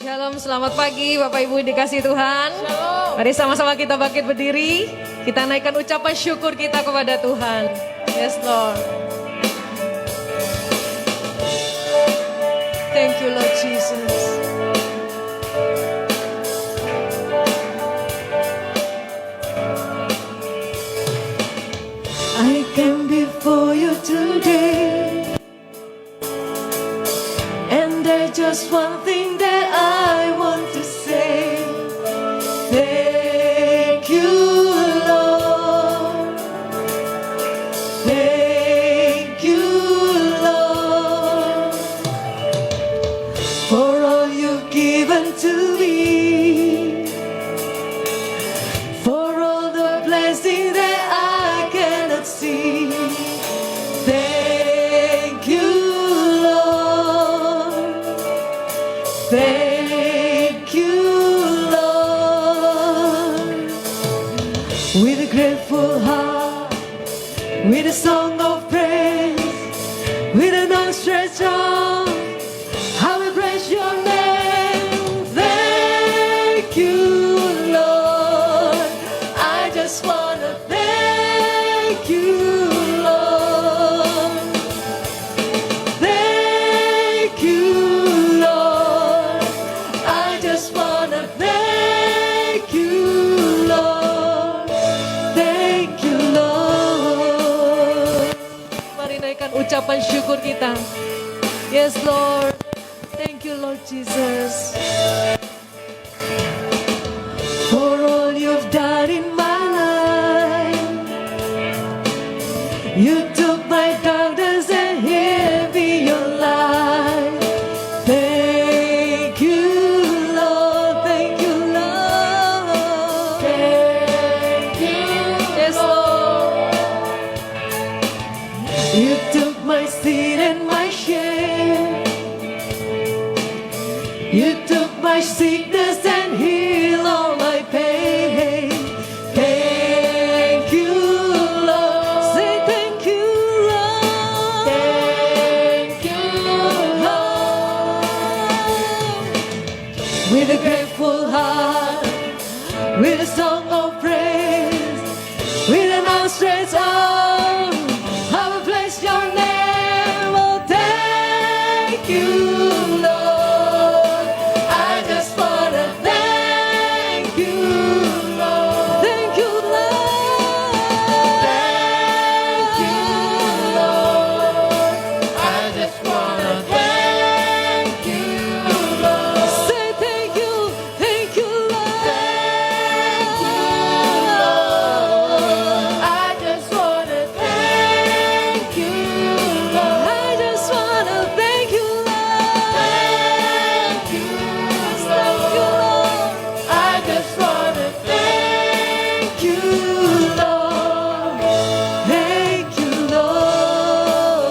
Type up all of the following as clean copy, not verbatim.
Shalom, selamat pagi Bapak Ibu dikasih Tuhan. Shalom. Mari sama-sama kita bangkit berdiri. Kita naikkan ucapan syukur kita kepada Tuhan. Yes Lord. Thank you Lord Jesus. I came before you today, and there's just one thing that I want to say. Thank you, Lord. Thank you, Lord, for all you've given to me, for all the blessings that I cannot see. Thank you, Lord. Thank you, Lord. With a grateful heart, with a song of praise, with an outstretched arm, I will praise your name. Thank you, Lord. I just want to thank you, Lord. Thank you, Lord. I just want to thank you, Lord. Thank you, Lord. Mari naikkan ucapan syukur kita. Yes, Lord. Thank you, Lord Jesus. For all you've done in my life, you took my darkness and hid me your light. Thank you, Lord. Thank you, Lord. Thank you, yes, Lord. You took my sin and my shame. You took my sickness and healed all my pain. Thank you, Lord. Say thank you, Lord. Thank you, Lord. With a grateful heart, with a song of praise, with an outstretched arm, I will bless your name. Oh, thank you, Lord. I just wanna thank you, Lord. Thank you, Lord. Thank you, Lord. I just wanna thank you, Lord. Say thank you, Lord. Thank you, Lord. I just wanna thank you, Lord. I just wanna thank you, Lord. Thank you, Lord. I just wanna thank you, Lord. Thank you, Lord.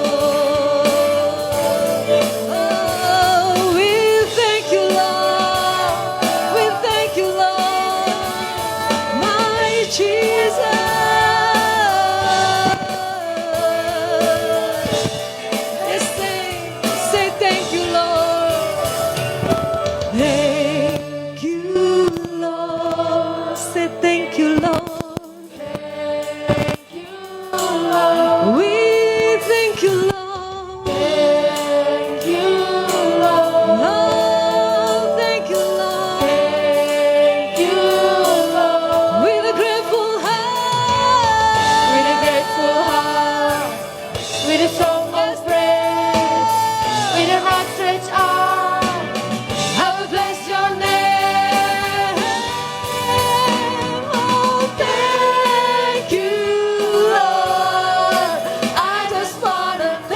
Oh, we thank you, Lord. We thank you, Lord. My Jesus. Yes, say thank you, Lord. Thank you, Lord. Say thank you, Lord. Thank you, Lord. We thank you, Lord. Thank you, Lord. Oh, thank you, Lord. Thank you, Lord. With a grateful heart. With a grateful heart. With a song of praise. With an outstretched arm, I will bless your name. Oh, thank you, Lord. I just wanna thank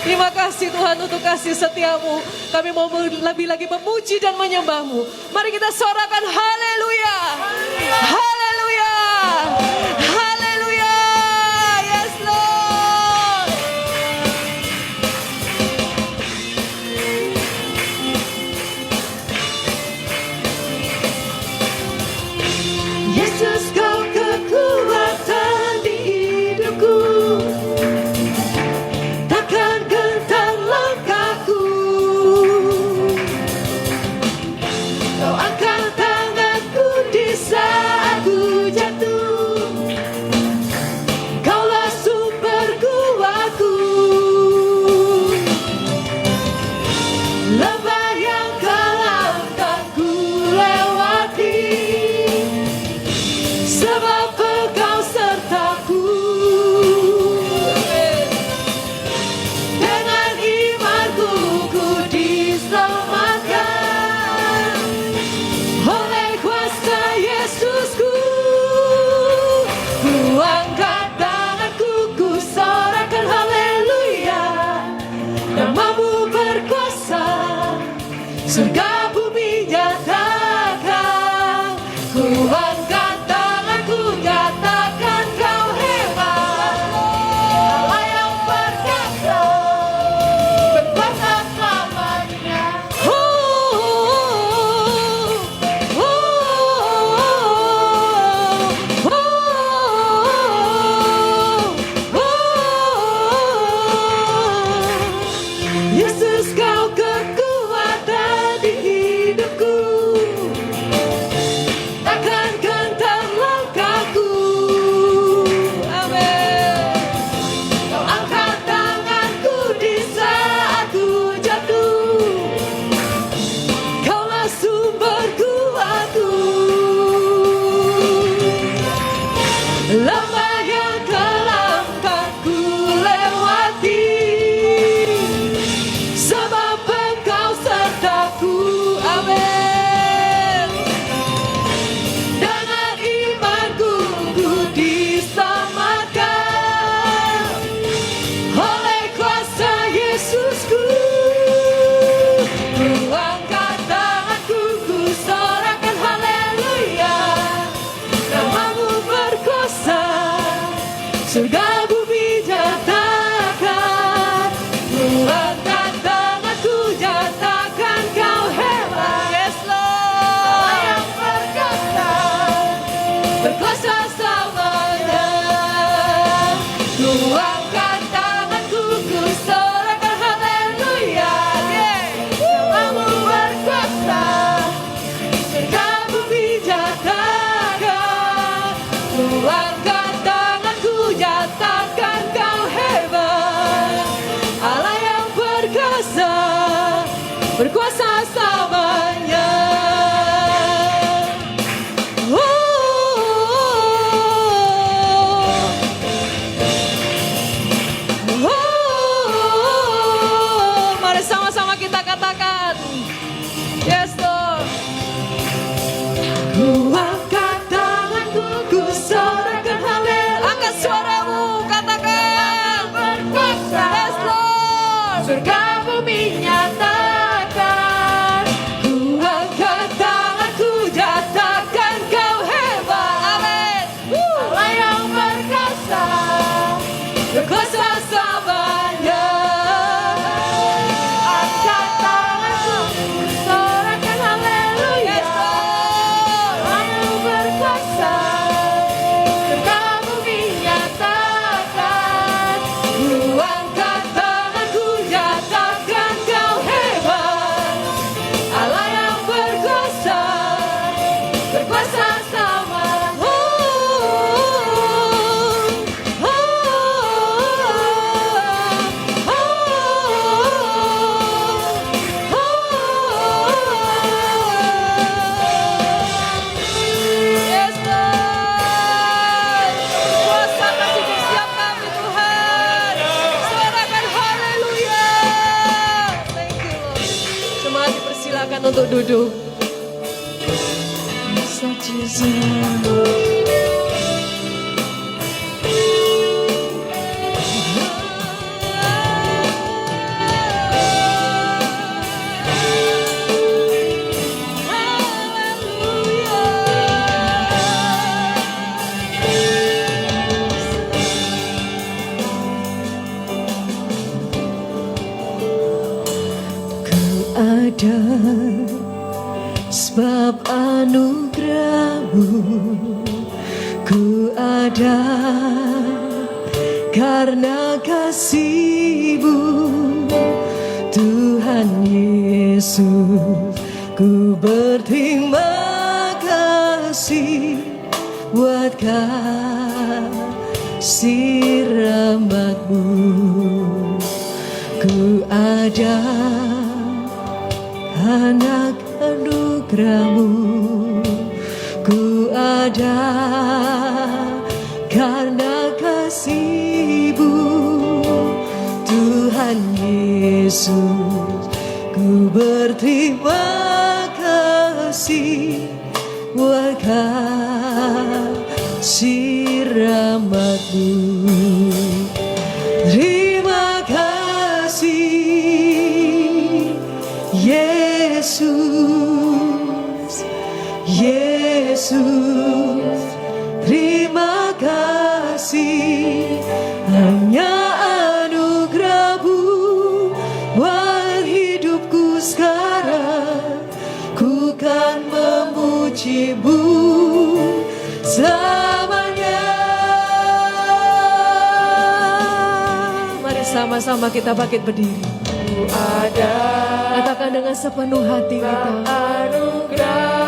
Terima kasih Tuhan untuk kasih setiamu. Kami mau lebih lagi memuji dan menyembahmu. Mari kita sorakan haleluya. Haleluya. Haleluya. Yes Lord. Yesus kau kekuatan di hidupku. Surga bumi nyatakan, ku angkat tanganku nyatakan kau hebat. Allah yang perkasa, berkuasa selamanya. Yesus kau kekuatan di hidupku, takkan gentar langkahku. Amin. Kau angkat tanganku di saat ku jatuh, kaulah sumber kuatku. Lembah yang kelam kan ku lewati, sebab Engkau sertaku. Amin. Dengan imanku ku diselamatkan oleh kuasa Yesusku. Ku angkat tanganku, ku sorakan haleluya. Namamu berkuasa, surga bumi nyatakan. Ku angkat tanganku nyatakan kau hebat. Yes Lord. Allah yang perkasa, berkuasa selamanya. Ku angkat tanganku, ku sorakan haleluya. Namamu berkuasa, surga bumi nyatakan. Ku angkat tanganku nyatakan kau hebat. Allah yang perkasa, berkuasa selamanya. Mari sama-sama kita katakan, yes Lord. Ku angkat tanganku, ku sorakan hidup. Such is ada sebab anugerahmu, ku ada karena kasih-Mu, Tuhan Yesus. Ku berterima kasih buat kasih rahmat-Mu. Ku ada anak anugerah-Mu, ku ada karena kasih-Mu, Tuhan Yesus. Ku berterima kasih buat kasih rahmat-Mu. Terima kasih Yesus, Yesus, terima kasih. Hanya anugerah-Mu buat hidupku sekarang. Ku kan memuji-Mu selamanya. Mari sama-sama kita bangkit berdiri. Ku ada, katakan dengan sepenuh hati kita.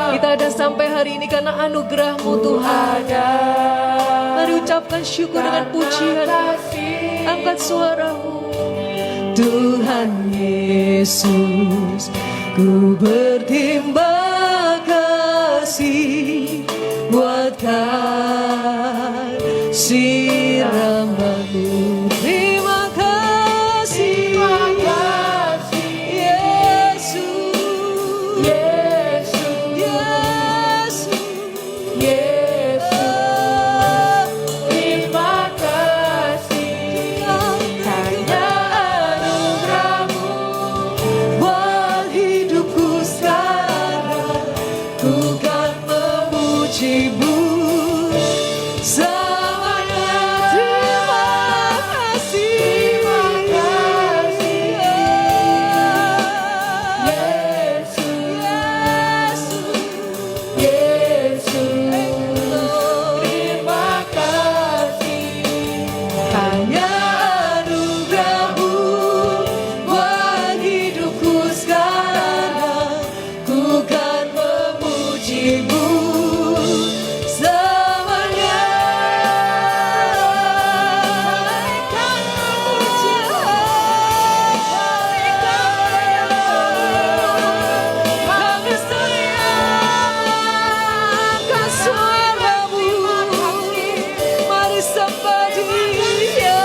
Kita ada sampai hari ini karena anugerah-Mu Tuhan. Mari ucapkan syukur dengan pujian. Angkat suaramu. Tuhan Yesus, ku berterima kasih buat kasih rahmat-Mu. Terima kasih Yesus, Yesus, Yesus. Terima kasih hanya anugerah-Mu buat hidupku sekarang. Ku kan memuji-Mu selamanya. Terima kasih Yesus, terima kasih hanya anugerah-Mu buat hidupku sekarang. Ku kan memuji-Mu selamanya. Kami sayangkan suara-Mu. Mari sembah Dia.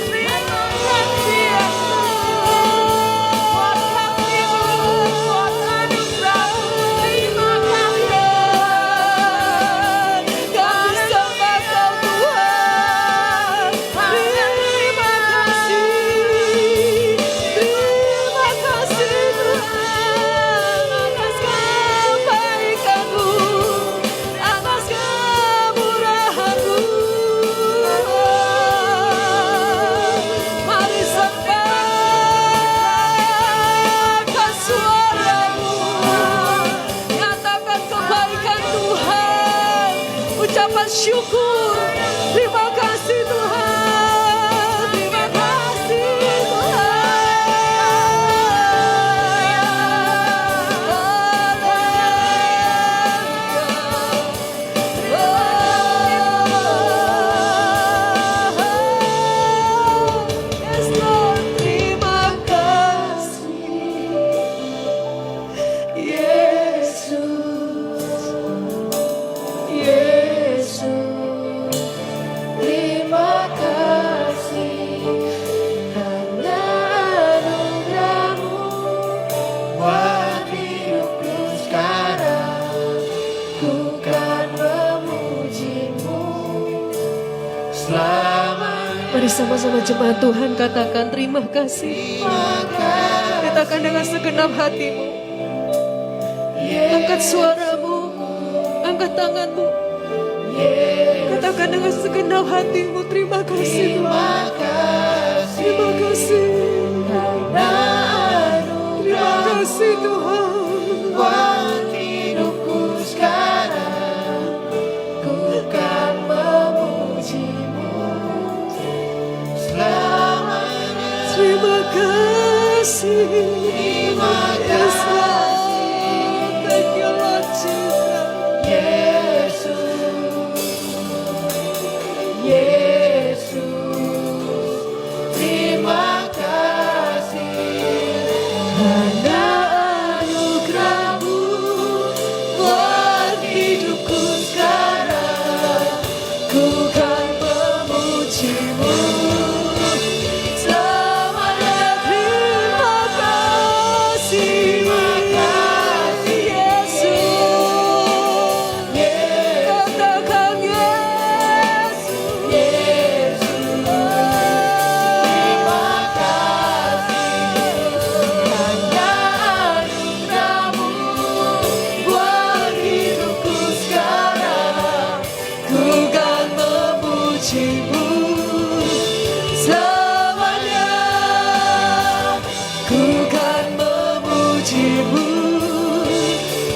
Terima kasih buat kasih-Mu, buat anugerah-Mu. Terima kasih. Kami sembah Kau Tuhan. Terima kasih. Terima kasih Tuhan atas kebaikan-Mu, atas kemurahan-Mu. Mari sembahkan suara-Mu. Nyatakan kebaikan Tuhan. Ucapan syukur. Terima kasih Tuhan. Terima kasih Yes Lord, terima kasih Yesus, Yesus. Mari sama-sama jemaat Tuhan katakan terima kasih. Katakan dengan segenap hatimu. Angkat suaramu, angkat tanganmu. Katakan dengan segenap hatimu, terima kasih Tuhan. Terima kasih. Terima kasih Tuhan. Buat hidupku sekarang, ku kan memujimu selamanya. Terima kasih. Terima kasih, Thank you Lord Jesus. Yesus, Yesus. Terima kasih karena anugerahmu buat hidupku sekarang, ku kan memujimu selamanya. Terima kasih. Yesus. Katakan Yesus. Ku kan memujimu selamanya, ku kan memujimu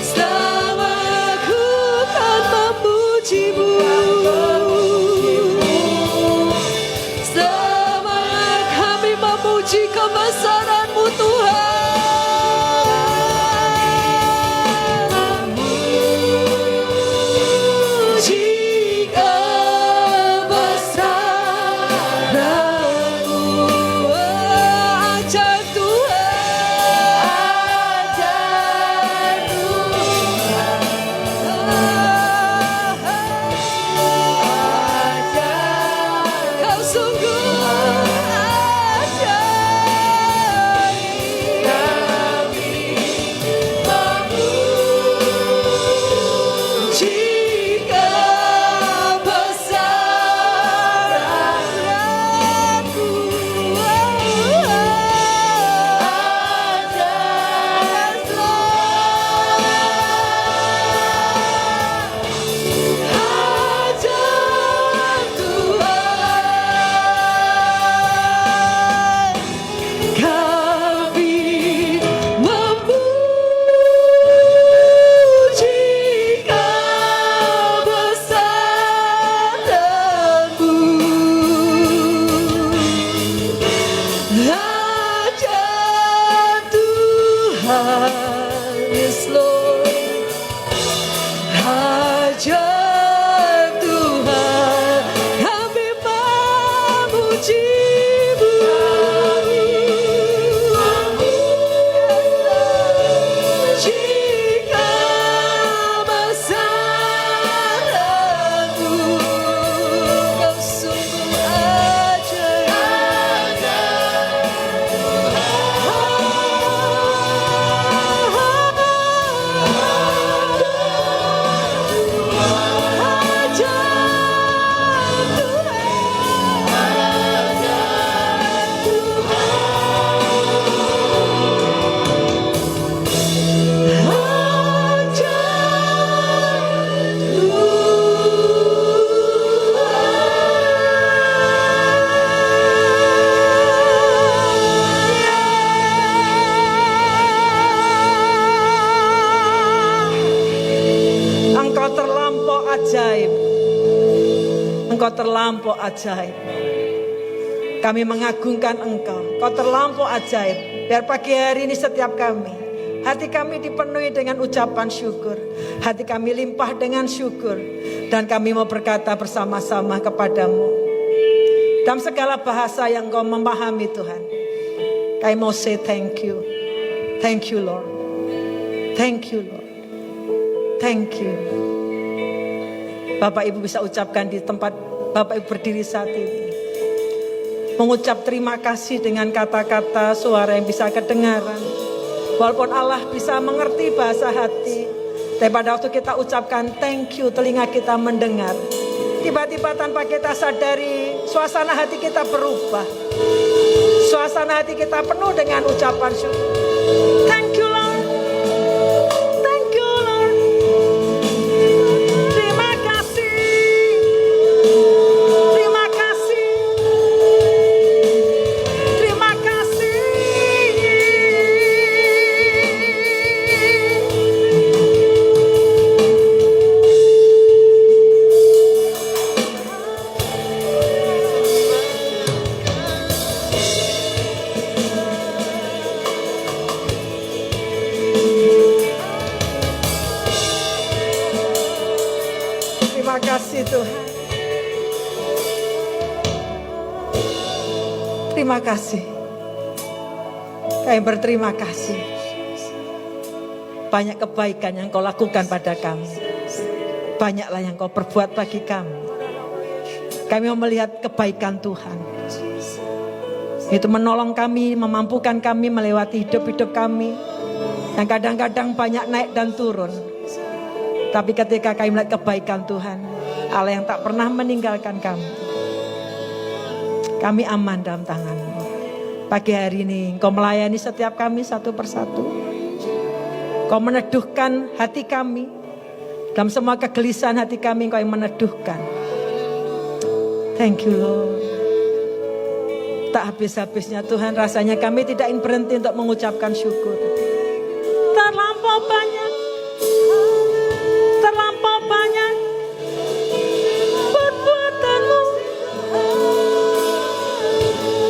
selamanya, ku kan memujimu selamanya. Kami memuji kebesaran-Mu Tuhan. Memuji kebesaran-Mu. Ajaib Tuhan. Ajaib Tuhan, ajaib. Kau sungguh ajaib. Kami memuji kebesaran-Mu. Ajaib Tuhan, kami memuji kebesaran-Mu. Ajaib Tuhan, yes Lord. Ajaib Tuhan, kami memuji-Mu. Memuji kebesaran-Mu. Kau sungguh ajaib. Engkau terlampau ajaib. Engkau terlampau ajaib. Kami mengagungkan Engkau. Engkau terlampau ajaib. Biar pagi hari ini setiap kami, hati kami dipenuhi dengan ucapan syukur. Hati kami limpah dengan syukur. Dan kami mau berkata bersama-sama kepadamu. Dalam segala bahasa yang Engkau memahami Tuhan. Kami mau say thank you. Thank you Lord. Thank you Lord. Thank you. Bapak Ibu bisa ucapkan di tempat Bapak Ibu berdiri saat ini. Mengucap terima kasih dengan kata-kata suara yang bisa kedengaran. Walaupun Allah bisa mengerti bahasa hati. Tapi pada waktu kita ucapkan thank you, telinga kita mendengar. Tiba-tiba tanpa kita sadari suasana hati kita berubah. Suasana hati kita penuh dengan ucapan syukur. Thank you Lord. Thank you Lord. Terima kasih. Terima kasih. Terima kasih. Terima kasih Tuhan. Terima kasih. Kami berterima kasih. Banyak kebaikan yang Kau lakukan pada kami. Banyaklah yang Kau perbuat bagi kami. Kami mau melihat kebaikan Tuhan. Itu menolong kami, memampukan kami melewati hidup-hidup kami. Yang kadang-kadang banyak naik dan turun. Tapi ketika kami melihat kebaikan Tuhan, Allah yang tak pernah meninggalkan kami aman dalam tangan-Mu. Pagi hari ini Kau melayani setiap kami satu persatu. Kau meneduhkan hati kami. Dalam semua kegelisahan hati kami Kau yang meneduhkan. Thank you Lord. Tak habis-habisnya Tuhan, rasanya kami tidak ingin berhenti untuk mengucapkan syukur. Terlampau banyak. Terlampau banyak perbuatan-Mu.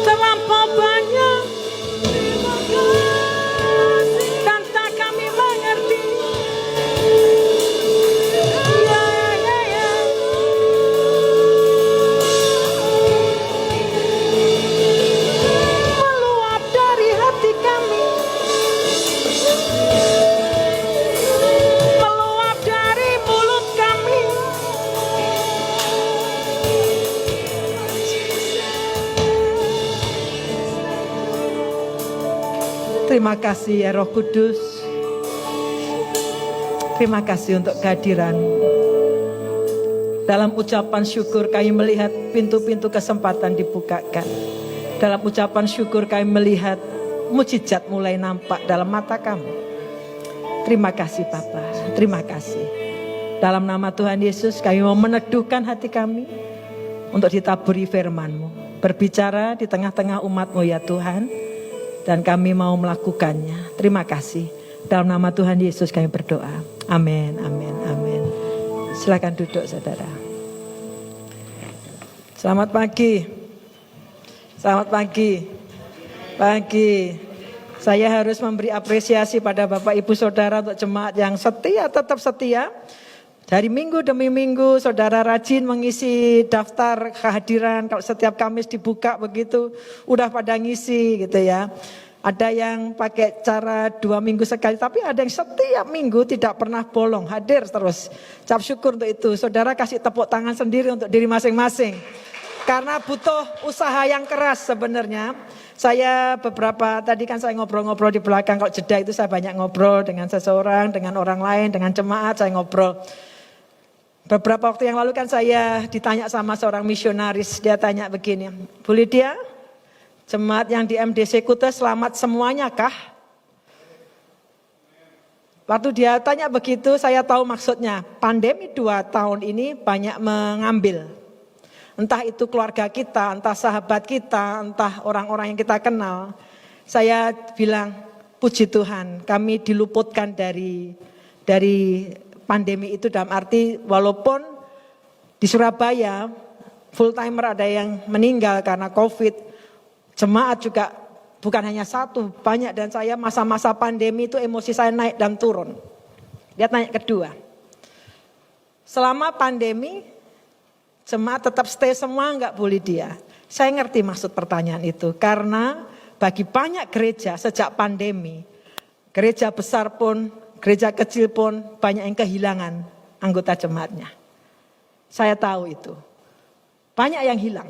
Terlampau banyak. Dan tak kami mengerti. Ya, ya, ya. Meluap dari hati kami. Meluap dari mulut kami. Terima kasih ya Roh Kudus. Terima kasih untuk kehadiran. Dalam ucapan syukur kami melihat pintu-pintu kesempatan dibukakan. Dalam ucapan syukur kami melihat mujizat mulai nampak dalam mata kami. Terima kasih Bapa, terima kasih. Dalam nama Tuhan Yesus kami mau meneduhkan hati kami untuk ditaburi firman-Mu. Berbicara di tengah-tengah umat-Mu ya Tuhan. Dan kami mau melakukannya. Terima kasih. Dalam nama Tuhan Yesus kami berdoa. Amin, amin, amin. Silakan duduk saudara. Selamat pagi. Selamat pagi. Pagi. Saya harus memberi apresiasi pada Bapak Ibu Saudara untuk jemaat yang setia, tetap setia. Dari minggu demi minggu saudara rajin mengisi daftar kehadiran. Kalau setiap Kamis dibuka begitu udah pada ngisi gitu ya. Ada yang pakai cara 2 minggu sekali, tapi ada yang setiap minggu tidak pernah bolong, hadir terus. Ucap syukur untuk itu. Saudara kasih tepuk tangan sendiri untuk diri masing-masing. Karena butuh usaha yang keras sebenarnya. Saya tadi kan saya ngobrol-ngobrol di belakang. Kalau jeda itu saya banyak ngobrol dengan seseorang, dengan orang lain, dengan jemaat saya ngobrol. Beberapa waktu yang lalu kan saya ditanya sama seorang misionaris. Dia tanya begini, Bu Lydia, jemaat yang di MDC Kute selamat semuanya kah? Waktu dia tanya begitu saya tahu maksudnya. Pandemi 2 tahun ini banyak mengambil. Entah itu keluarga kita, entah sahabat kita, entah orang-orang yang kita kenal. Saya bilang, puji Tuhan kami diluputkan dari pandemi itu, dalam arti walaupun di Surabaya full timer ada yang meninggal karena COVID, jemaat juga bukan hanya satu, banyak, dan saya masa-masa pandemi itu emosi saya naik dan turun. Dia tanya kedua, selama pandemi jemaat tetap stay semua enggak Bu Lydia? Saya ngerti maksud pertanyaan itu karena bagi banyak gereja sejak pandemi, gereja besar pun, gereja kecil pun banyak yang kehilangan anggota jemaatnya. Saya tahu itu. Banyak yang hilang.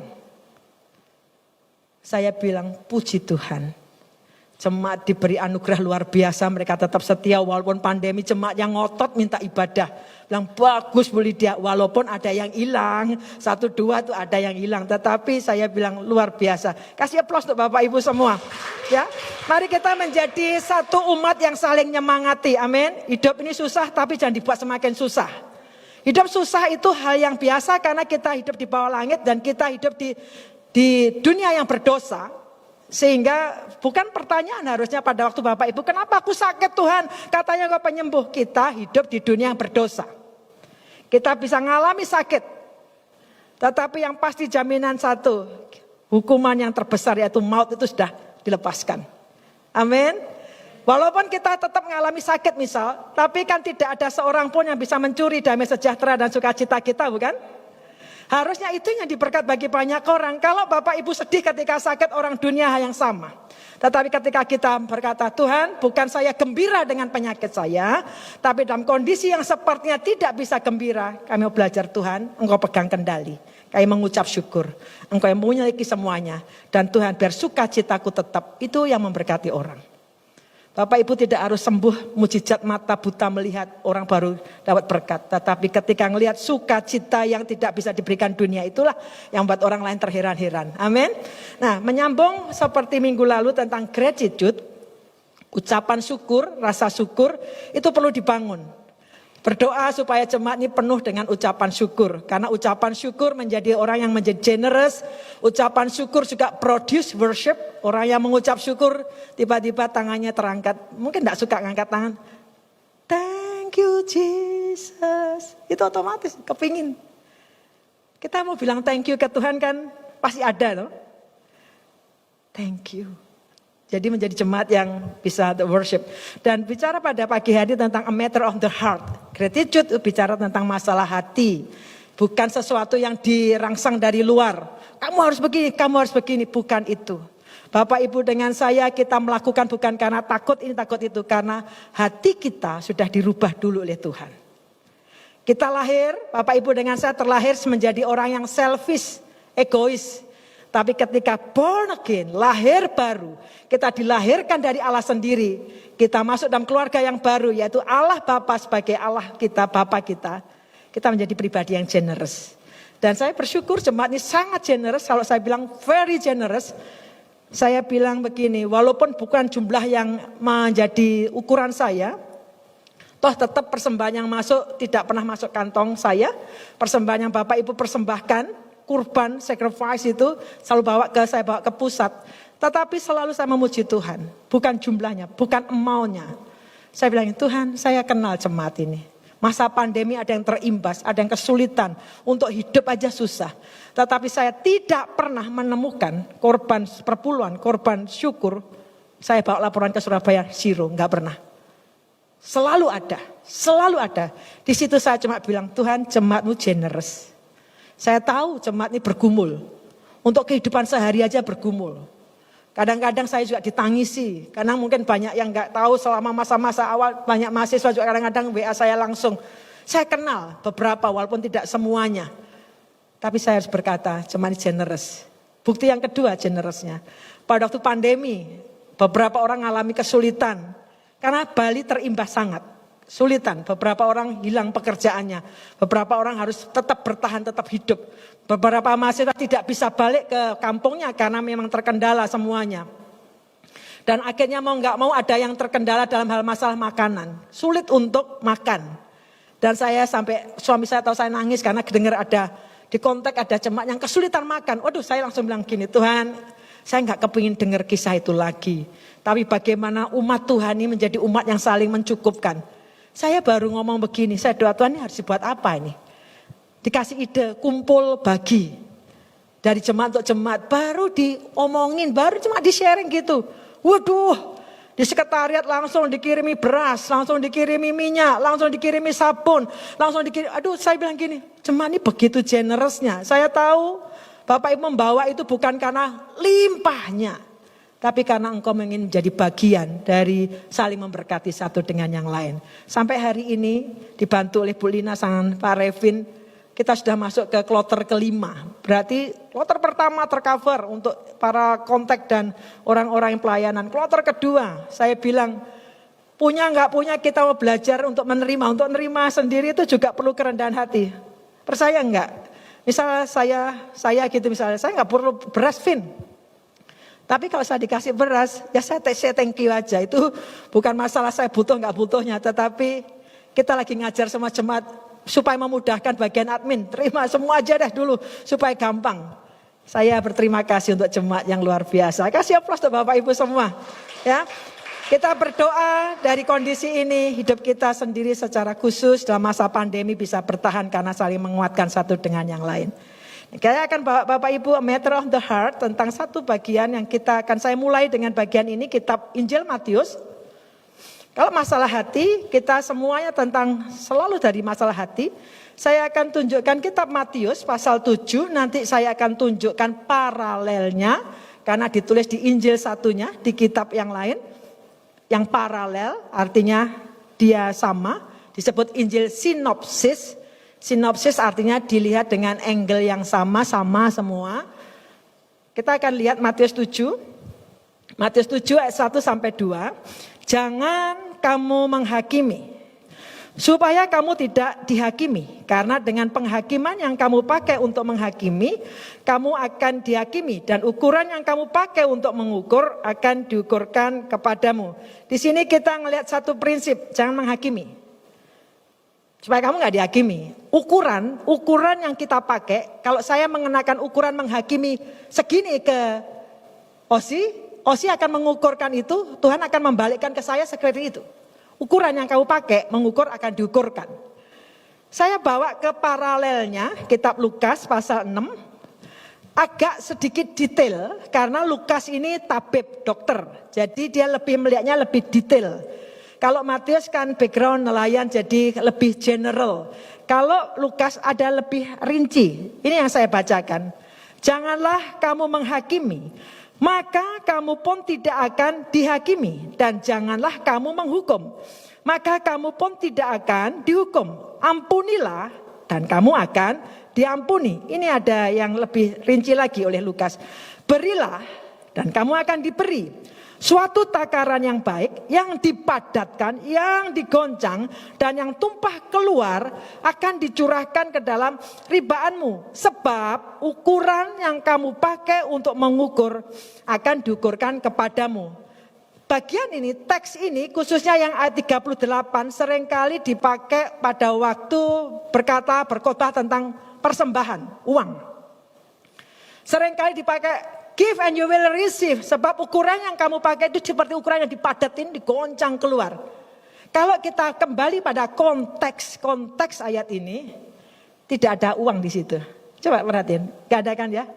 Saya bilang puji Tuhan. Jemaat diberi anugerah luar biasa, mereka tetap setia walaupun pandemi. Jemaat yang ngotot minta ibadah, bilang bagus Bu Lydia, walaupun ada yang hilang, 1, 2 tuh ada yang hilang. Tetapi saya bilang luar biasa. Kasih aplaus untuk Bapak Ibu semua. Ya, mari kita menjadi satu umat yang saling menyemangati. Amin. Hidup ini susah tapi jangan dibuat semakin susah. Hidup susah itu hal yang biasa karena kita hidup di bawah langit dan kita hidup di dunia yang berdosa. Sehingga bukan pertanyaan harusnya pada waktu Bapak Ibu, kenapa aku sakit Tuhan? Katanya Engkau penyembuh. Kita hidup di dunia yang berdosa. Kita bisa mengalami sakit. Tetapi yang pasti jaminan satu, hukuman yang terbesar yaitu maut itu sudah dilepaskan. Amin. Walaupun kita tetap mengalami sakit misal, tapi kan tidak ada seorang pun yang bisa mencuri damai sejahtera dan sukacita kita, bukan? Harusnya itu yang diberkat bagi banyak orang. Kalau Bapak Ibu sedih ketika sakit, orang dunia yang sama. Tetapi ketika kita berkata, Tuhan bukan saya gembira dengan penyakit saya, tapi dalam kondisi yang sepertinya tidak bisa gembira, kami mau belajar Tuhan, Engkau pegang kendali. Kami mengucap syukur, Engkau yang memiliki semuanya. Dan Tuhan biar sukacitaku tetap, itu yang memberkati orang. Bapak Ibu tidak harus sembuh mujizat mata buta melihat, orang baru dapat berkat. Tetapi ketika melihat sukacita yang tidak bisa diberikan dunia, itulah yang membuat orang lain terheran-heran. Amin. Nah, menyambung seperti minggu lalu tentang gratitude, ucapan syukur, rasa syukur itu perlu dibangun. Berdoa supaya jemaat ini penuh dengan ucapan syukur. Karena ucapan syukur menjadi orang yang menjadi generous. Ucapan syukur juga produce worship. Orang yang mengucap syukur tiba-tiba tangannya terangkat. Mungkin tidak suka ngangkat tangan. Thank you Jesus. Itu otomatis kepingin. Kita mau bilang thank you ke Tuhan kan pasti ada loh. Thank you. Jadi menjadi jemaat yang bisa worship. Dan bicara pada pagi hari tentang a matter of the heart. Gratitude bicara tentang masalah hati. Bukan sesuatu yang dirangsang dari luar. Kamu harus begini, kamu harus begini. Bukan itu. Bapak Ibu dengan saya kita melakukan bukan karena takut ini takut itu. Karena hati kita sudah dirubah dulu oleh Tuhan. Kita lahir, Bapak Ibu dengan saya terlahir menjadi orang yang selfish, egois. Tapi ketika born again, lahir baru, kita dilahirkan dari Allah sendiri. Kita masuk dalam keluarga yang baru, yaitu Allah Bapa sebagai Allah kita, Bapa kita. Kita menjadi pribadi yang generous. Dan saya bersyukur jemaat ini sangat generous, kalau saya bilang very generous. Saya bilang begini, walaupun bukan jumlah yang menjadi ukuran saya, toh tetap persembahan yang masuk tidak pernah masuk kantong saya. Persembahan yang Bapak Ibu persembahkan, kurban, sacrifice itu selalu saya bawa ke pusat. Tetapi selalu saya memuji Tuhan. Bukan jumlahnya, bukan amount-nya. Saya bilang, Tuhan saya kenal jemaat ini. Masa pandemi ada yang terimbas, ada yang kesulitan. Untuk hidup aja susah. Tetapi saya tidak pernah menemukan korban perpuluhan, korban syukur. Saya bawa laporan ke Surabaya, zero, enggak pernah. Selalu ada, selalu ada. Di situ saya cuma bilang, Tuhan jemaatmu generous. Saya tahu jemaat ini bergumul. Untuk kehidupan sehari aja bergumul. Kadang-kadang saya juga ditangisi. Karena mungkin banyak yang gak tahu selama masa-masa awal. Banyak mahasiswa juga kadang-kadang WA saya langsung. Saya kenal beberapa walaupun tidak semuanya. Tapi saya harus berkata jemaat ini generous. Bukti yang kedua generousnya. Pada waktu pandemi beberapa orang mengalami kesulitan. Karena Bali terimbas sangat. Sulitan, beberapa orang hilang pekerjaannya, beberapa orang harus tetap bertahan, tetap hidup. Beberapa mahasiswa tidak bisa balik ke kampungnya karena memang terkendala semuanya. Dan akhirnya mau nggak mau ada yang terkendala dalam hal masalah makanan, sulit untuk makan. Dan saya sampai suami saya tahu saya nangis karena dengar ada di kontak ada jemaat yang kesulitan makan. Waduh, saya langsung bilang gini, Tuhan, saya nggak kepingin dengar kisah itu lagi. Tapi bagaimana umat Tuhan ini menjadi umat yang saling mencukupkan. Saya baru ngomong begini, saya doa Tuhan ini harus dibuat apa ini? Dikasih ide, kumpul bagi. Dari jemaat untuk jemaat, baru diomongin, baru cuma di-sharing gitu. Waduh, di sekretariat langsung dikirimi beras, langsung dikirimi minyak, langsung dikirimi sabun, langsung dikirim. Aduh, saya bilang gini, jemaat ini begitu generousnya. Saya tahu Bapak Ibu membawa itu bukan karena limpahnya. Tapi karena engkau ingin menjadi bagian dari saling memberkati satu dengan yang lain. Sampai hari ini dibantu oleh Bu Lina sama Pak Revin. kita sudah masuk ke kloter kelima. Berarti kloter pertama tercover untuk para kontak dan orang-orang yang pelayanan. Kloter kedua, saya bilang punya nggak punya kita mau belajar untuk menerima. Untuk menerima sendiri itu juga perlu kerendahan hati. Percaya nggak? Misalnya saya gitu misalnya, saya nggak perlu beras Vin. Tapi kalau saya dikasih beras, ya saya thank you aja. Itu bukan masalah saya butuh nggak butuhnya, tetapi kita lagi ngajar sama jemaat supaya memudahkan bagian admin. Terima semua aja deh dulu supaya gampang. Saya berterima kasih untuk jemaat yang luar biasa. Kasih aplaus untuk Bapak Ibu semua. Ya, kita berdoa dari kondisi ini hidup kita sendiri secara khusus dalam masa pandemi bisa bertahan karena saling menguatkan satu dengan yang lain. Saya akan bawa Bapak Ibu a matter of the heart tentang satu bagian yang saya mulai dengan bagian ini kitab Injil Matius. Kalau masalah hati kita semuanya selalu dari masalah hati. Saya akan tunjukkan kitab Matius pasal 7, nanti saya akan tunjukkan paralelnya karena ditulis di Injil satunya di kitab yang lain. Yang paralel artinya dia sama, disebut Injil sinopsis. Sinopsis artinya dilihat dengan angle yang sama semua. Kita akan lihat Matius 7. Matius 7 ayat 1 sampai 2. Jangan kamu menghakimi, supaya kamu tidak dihakimi. Karena dengan penghakiman yang kamu pakai untuk menghakimi, kamu akan dihakimi. Dan ukuran yang kamu pakai untuk mengukur akan diukurkan kepadamu. Di sini kita ngelihat satu prinsip, jangan menghakimi. Supaya kamu nggak dihakimi. Ukuran yang kita pakai, kalau saya mengenakan ukuran menghakimi segini ke Osi akan mengukurkan itu, Tuhan akan membalikkan ke saya seperti itu. Ukuran yang kamu pakai, mengukur akan diukurkan. Saya bawa ke paralelnya, kitab Lukas pasal 6. Agak sedikit detail, karena Lukas ini tabib, dokter. Jadi dia melihatnya lebih detail. Kalau Matius kan background nelayan jadi lebih general. Kalau Lukas ada lebih rinci. Ini yang saya bacakan. Janganlah kamu menghakimi, maka kamu pun tidak akan dihakimi. Dan janganlah kamu menghukum, maka kamu pun tidak akan dihukum. Ampunilah dan kamu akan diampuni. Ini ada yang lebih rinci lagi oleh Lukas. Berilah dan kamu akan diberi. Suatu takaran yang baik, yang dipadatkan, yang digoncang, dan yang tumpah keluar akan dicurahkan ke dalam ribaanmu. Sebab ukuran yang kamu pakai untuk mengukur akan diukurkan kepadamu. Bagian ini, teks ini khususnya yang ayat 38 seringkali dipakai pada waktu berkhotbah tentang persembahan, uang. Seringkali dipakai give and you will receive. Sebab ukuran yang kamu pakai itu seperti ukuran yang dipadatin, digoncang keluar. Kalau kita kembali pada konteks ayat ini, tidak ada uang di situ. Coba perhatiin, gak ada kan ya?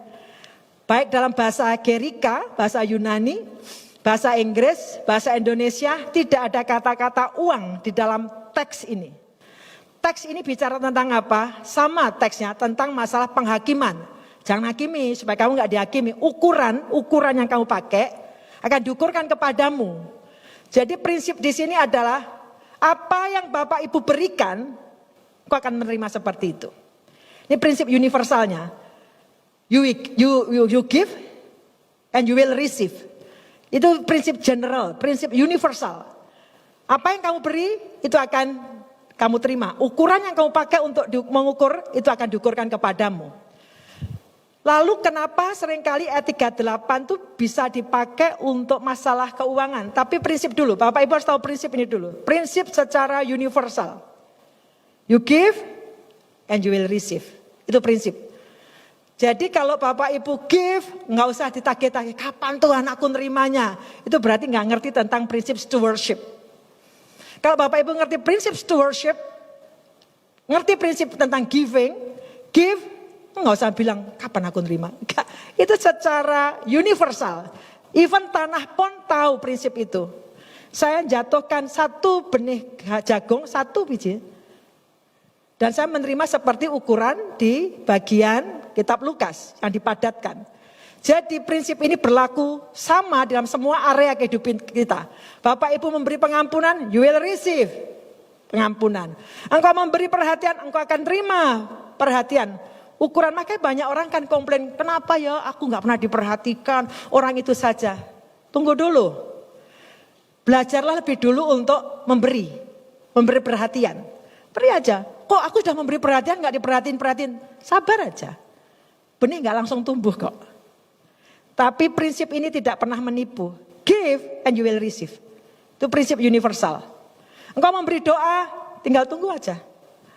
Baik dalam bahasa Gerika, bahasa Yunani, bahasa Inggris, bahasa Indonesia, tidak ada kata-kata uang di dalam teks ini. Teks ini bicara tentang apa? Sama teksnya tentang masalah penghakiman. Jangan hakimi supaya kamu nggak dihakimi. Ukuran yang kamu pakai akan diukurkan kepadamu. Jadi prinsip di sini adalah apa yang Bapak Ibu berikan, kau akan menerima seperti itu. Ini prinsip universalnya. You give and you will receive. Itu prinsip general, prinsip universal. Apa yang kamu beri itu akan kamu terima. Ukuran yang kamu pakai untuk mengukur itu akan diukurkan kepadamu. Lalu kenapa seringkali ayat 38 itu bisa dipakai untuk masalah keuangan. Tapi prinsip dulu, Bapak Ibu harus tahu prinsip ini dulu. Prinsip secara universal. You give and you will receive. Itu prinsip. Jadi kalau Bapak Ibu give, nggak usah ditagih-tagih. Kapan tuh anakku nerimanya? Itu berarti nggak ngerti tentang prinsip stewardship. Kalau Bapak Ibu ngerti prinsip stewardship, ngerti prinsip tentang giving, give, nggak usah bilang kapan aku nerima. Enggak. Itu secara universal. Even tanah pun tahu prinsip itu. Saya jatuhkan satu benih jagung, satu biji. Dan saya menerima seperti ukuran di bagian kitab Lukas yang dipadatkan. Jadi prinsip ini berlaku sama dalam semua area kehidupan kita. Bapak Ibu memberi pengampunan, you will receive pengampunan. Engkau memberi perhatian, engkau akan terima perhatian. Ukuran, makanya banyak orang kan komplain, kenapa ya aku nggak pernah diperhatikan, orang itu saja. Tunggu dulu. Belajarlah lebih dulu untuk memberi perhatian. Beri aja. Kok aku sudah memberi perhatian nggak diperhatiin. Sabar aja. Benih nggak langsung tumbuh kok. Tapi prinsip ini tidak pernah menipu. Give and you will receive. Itu prinsip universal. Engkau memberi doa, tinggal tunggu aja.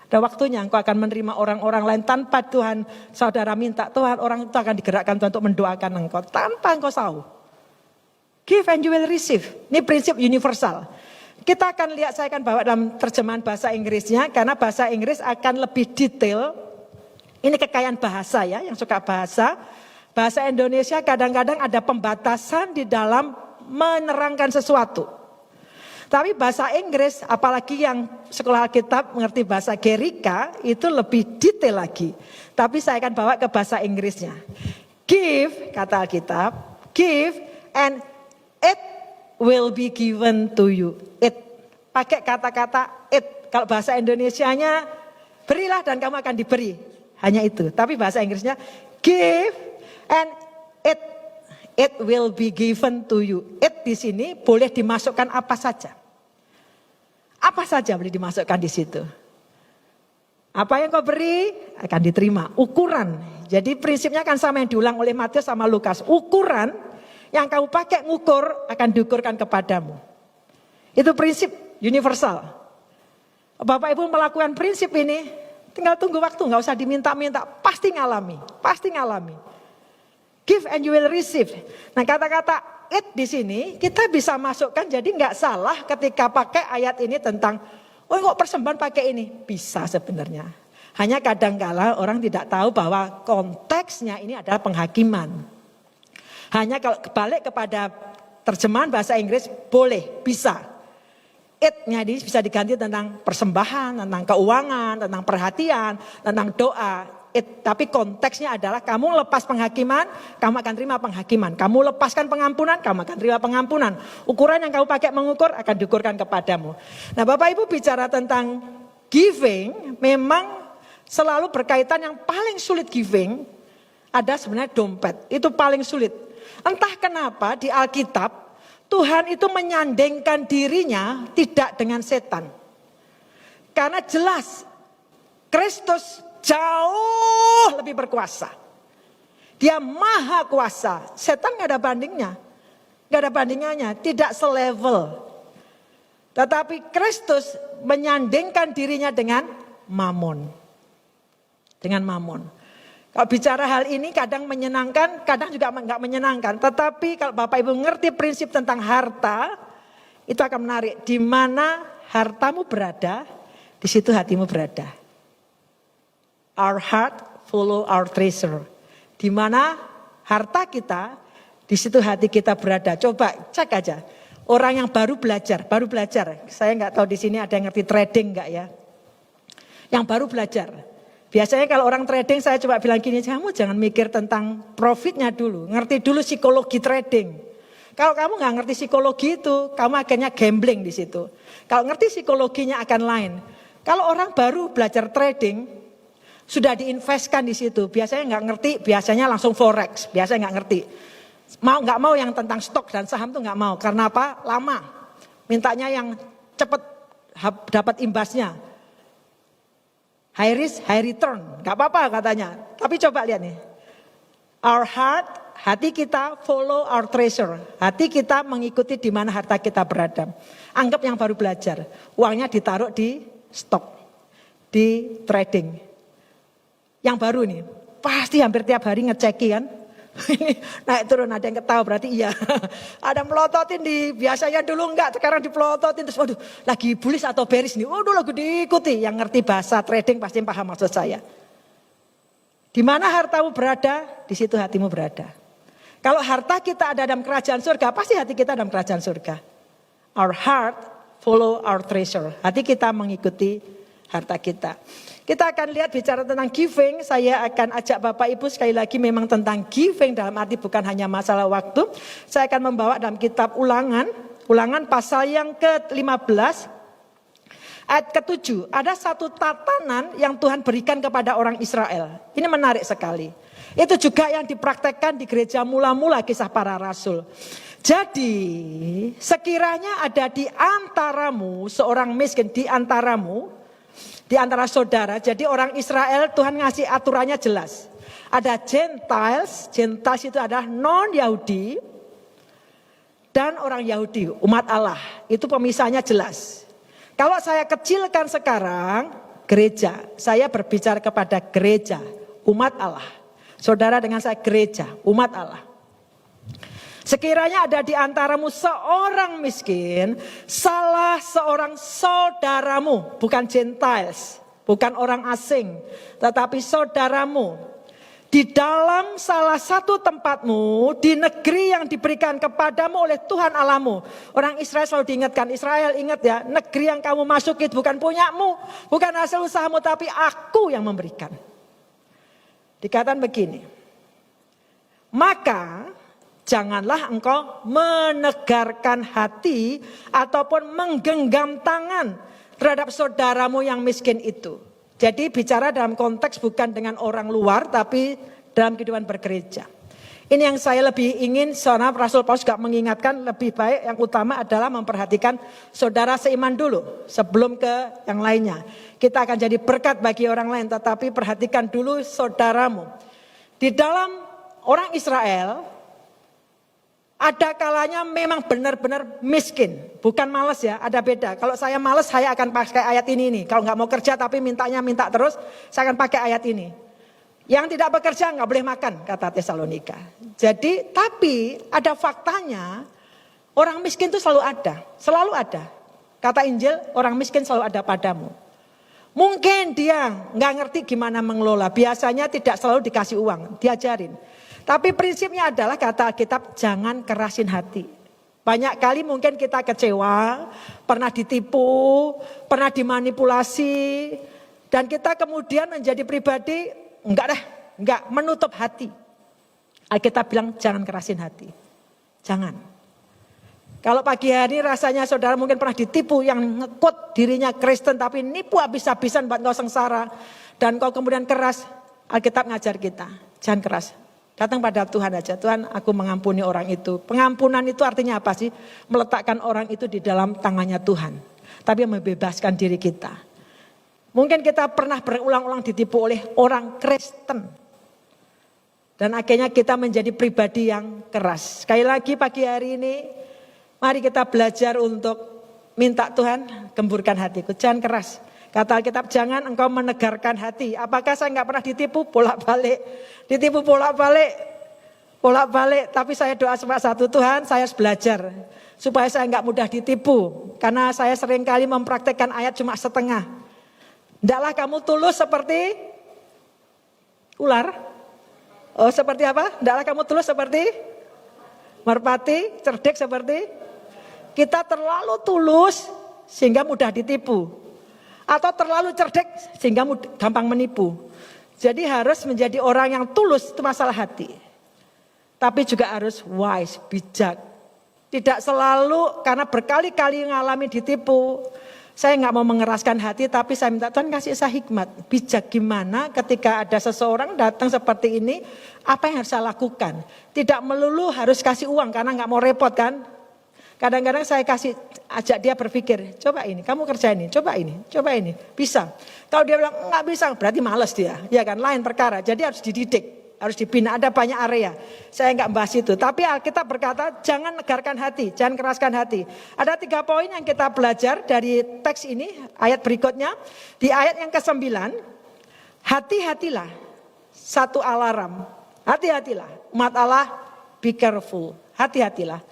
Ada waktunya engkau akan menerima orang-orang lain tanpa Tuhan, saudara minta Tuhan, orang itu akan digerakkan Tuhan untuk mendoakan engkau tanpa engkau tahu. Give and you will receive. Ini prinsip universal. Kita akan lihat, saya akan bawa dalam terjemahan bahasa Inggrisnya, karena bahasa Inggris akan lebih detail. Ini kekayaan bahasa ya, yang suka bahasa. Bahasa Indonesia kadang-kadang ada pembatasan di dalam menerangkan sesuatu. Tapi bahasa Inggris, apalagi yang sekolah Alkitab mengerti bahasa Gerika, itu lebih detail lagi. Tapi saya akan bawa ke bahasa Inggrisnya. Give, kata Alkitab, give and it will be given to you. It, pakai kata-kata it. Kalau bahasa Indonesianya, berilah dan kamu akan diberi. Hanya itu. Tapi bahasa Inggrisnya, give and it will be given to you. It di sini boleh dimasukkan apa saja. Apa saja boleh dimasukkan di situ. Apa yang kau beri akan diterima. Ukuran. Jadi prinsipnya kan sama yang diulang oleh Matius sama Lukas. Ukuran yang kau pakai ngukur akan diukurkan kepadamu. Itu prinsip universal. Bapak Ibu melakukan prinsip ini, tinggal tunggu waktu, nggak usah diminta-minta, pasti ngalami. Give and you will receive. Nah, kata-kata it di sini kita bisa masukkan, jadi nggak salah ketika pakai ayat ini tentang, oh kok persembahan pakai ini? Bisa sebenarnya. Hanya kadang-kala orang tidak tahu bahwa konteksnya ini adalah penghakiman. Hanya kalau balik kepada terjemahan bahasa Inggris, boleh, bisa. It-nya ini bisa diganti tentang persembahan, tentang keuangan, tentang perhatian, tentang doa. Tapi konteksnya adalah kamu lepas penghakiman, kamu akan terima penghakiman. Kamu lepaskan pengampunan, kamu akan terima pengampunan. Ukuran yang kamu pakai mengukur akan diukurkan kepadamu. Nah, Bapak Ibu bicara tentang giving, memang selalu berkaitan yang paling sulit giving, ada sebenarnya dompet. Itu paling sulit. Entah kenapa di Alkitab, Tuhan itu menyandingkan dirinya tidak dengan setan. Karena jelas, Kristus jauh lebih berkuasa. Dia maha kuasa. Setan gak ada bandingnya. Gak ada bandingannya. Tidak selevel. Tetapi Kristus menyandingkan dirinya dengan Mamon. Dengan Mamon. Kalau bicara hal ini kadang menyenangkan, kadang juga gak menyenangkan. Tetapi kalau Bapak Ibu ngerti prinsip tentang harta, itu akan menarik. Di mana hartamu berada, di situ hatimu berada. Our heart follow our treasure. Di mana harta kita, di situ hati kita berada. Coba cek aja. Orang yang baru belajar. Saya nggak tahu di sini ada yang ngerti trading nggak ya? Yang baru belajar. Biasanya kalau orang trading saya coba bilang gini, kamu jangan mikir tentang profitnya dulu. Ngerti dulu psikologi trading. Kalau kamu nggak ngerti psikologi itu, kamu akhirnya gambling di situ. Kalau ngerti psikologinya akan lain. Kalau orang baru belajar trading, sudah diinvestkan di situ, biasanya nggak ngerti, biasanya langsung forex, biasanya nggak ngerti. Nggak mau yang tentang stok dan saham tuh nggak mau, karena apa? Lama, mintanya yang cepat dapat imbasnya. High risk, high return, nggak apa-apa katanya. Tapi coba lihat nih, our heart, hati kita follow our treasure, hati kita mengikuti di mana harta kita berada. Anggap yang baru belajar, uangnya ditaruh di stok, di trading. Yang baru nih, pasti hampir tiap hari ngeceki kan. Naik turun, ada yang ketawa berarti iya. Ada melototin biasanya dulu enggak, sekarang dipelototin. Terus waduh lagi bullish atau bearish nih. Waduh lagu diikuti. Yang ngerti bahasa trading pasti paham maksud saya. Di mana hartamu berada, di situ hatimu berada. Kalau harta kita ada dalam kerajaan surga, pasti hati kita dalam kerajaan surga. Our heart follow our treasure. Hati kita mengikuti harta kita. Kita akan lihat bicara tentang giving. Saya akan ajak Bapak Ibu sekali lagi memang tentang giving dalam arti bukan hanya masalah waktu. Saya akan membawa dalam kitab Ulangan pasal yang ke-15 Ayat ke-7, ada satu tatanan yang Tuhan berikan kepada orang Israel. Ini menarik sekali. Itu juga yang dipraktekkan di gereja mula-mula Kisah Para Rasul. Jadi sekiranya ada di antaramu seorang miskin, di antaramu, di antara saudara. Jadi orang Israel Tuhan ngasih aturannya jelas. Ada Gentiles, Gentiles itu adalah non-Yahudi dan orang Yahudi, umat Allah. Itu pemisahnya jelas. Kalau saya kecilkan sekarang, gereja, saya berbicara kepada gereja, umat Allah. Saudara dengan saya gereja, umat Allah. Sekiranya ada di antaramu seorang miskin, salah seorang saudaramu, bukan Gentiles, bukan orang asing, tetapi saudaramu. Di dalam salah satu tempatmu, di negeri yang diberikan kepadamu oleh Tuhan Allahmu. Orang Israel selalu diingatkan, Israel ingat ya, negeri yang kamu masuki bukan punyamu, bukan hasil usahamu, tapi aku yang memberikan. Dikatakan begini, maka janganlah engkau menegarkan hati ataupun menggenggam tangan terhadap saudaramu yang miskin itu. Jadi bicara dalam konteks bukan dengan orang luar tapi dalam kehidupan bergereja. Ini yang saya lebih ingin, soalnya Rasul Paulus juga mengingatkan lebih baik yang utama adalah memperhatikan saudara seiman dulu sebelum ke yang lainnya. Kita akan jadi berkat bagi orang lain tetapi perhatikan dulu saudaramu. Di dalam orang Israel ada kalanya memang benar-benar miskin. Bukan malas ya, ada beda. Kalau saya malas saya akan pakai ayat ini nih. Kalau nggak mau kerja tapi mintanya minta terus, saya akan pakai ayat ini. Yang tidak bekerja nggak boleh makan, kata Tesalonika. Jadi tapi ada faktanya, orang miskin itu selalu ada. Selalu ada. Kata Injil, orang miskin selalu ada padamu. Mungkin dia nggak ngerti gimana mengelola. Biasanya tidak selalu dikasih uang, diajarin. Tapi prinsipnya adalah kata Alkitab jangan kerasin hati. Banyak kali mungkin kita kecewa, pernah ditipu, pernah dimanipulasi. Dan kita kemudian menjadi pribadi enggak menutup hati. Alkitab bilang jangan kerasin hati. Jangan. Kalau pagi hari rasanya saudara mungkin pernah ditipu yang ngekut dirinya Kristen tapi nipu habis-habisan buat kau sengsara. Dan kau kemudian keras, Alkitab ngajar kita, jangan keras. Datang pada Tuhan aja, Tuhan aku mengampuni orang itu. Pengampunan itu artinya apa sih? Meletakkan orang itu di dalam tangannya Tuhan. Tapi membebaskan diri kita. Mungkin kita pernah berulang-ulang ditipu oleh orang Kristen. Dan akhirnya kita menjadi pribadi yang keras. Sekali lagi pagi hari ini, mari kita belajar untuk minta Tuhan gemburkan hatiku. Jangan keras. Kata Alkitab jangan engkau menegarkan hati. Apakah saya enggak pernah ditipu bolak-balik? Ditipu bolak-balik. Tapi saya doa sama satu Tuhan saya harus belajar. Supaya saya enggak mudah ditipu. Karena saya sering kali mempraktekkan ayat cuma setengah. Ndaklah kamu tulus seperti ular. Oh seperti apa? Ndaklah kamu tulus seperti merpati. Cerdik seperti. Kita terlalu tulus sehingga mudah ditipu. Atau terlalu cerdik sehingga gampang menipu. Jadi harus menjadi orang yang tulus itu masalah hati. Tapi juga harus wise, bijak. Tidak selalu karena berkali-kali ngalami ditipu. Saya nggak mau mengeraskan hati tapi saya minta Tuhan kasih saya hikmat. Bijak gimana ketika ada seseorang datang seperti ini. Apa yang harus saya lakukan. Tidak melulu harus kasih uang karena nggak mau repot kan. Kadang-kadang saya ajak dia berpikir, coba ini, kamu kerja ini, coba ini, bisa. Kalau dia bilang enggak bisa, berarti malas dia, ya kan, lain perkara. Jadi harus dididik, harus dibina, ada banyak area. Saya enggak bahas itu, tapi Alkitab berkata jangan negarkan hati, jangan keraskan hati. Ada 3 poin yang kita belajar dari teks ini, ayat berikutnya. Di ayat yang ke-9, hati-hatilah, satu alarm, hati-hatilah, umat Allah, be careful, hati-hatilah.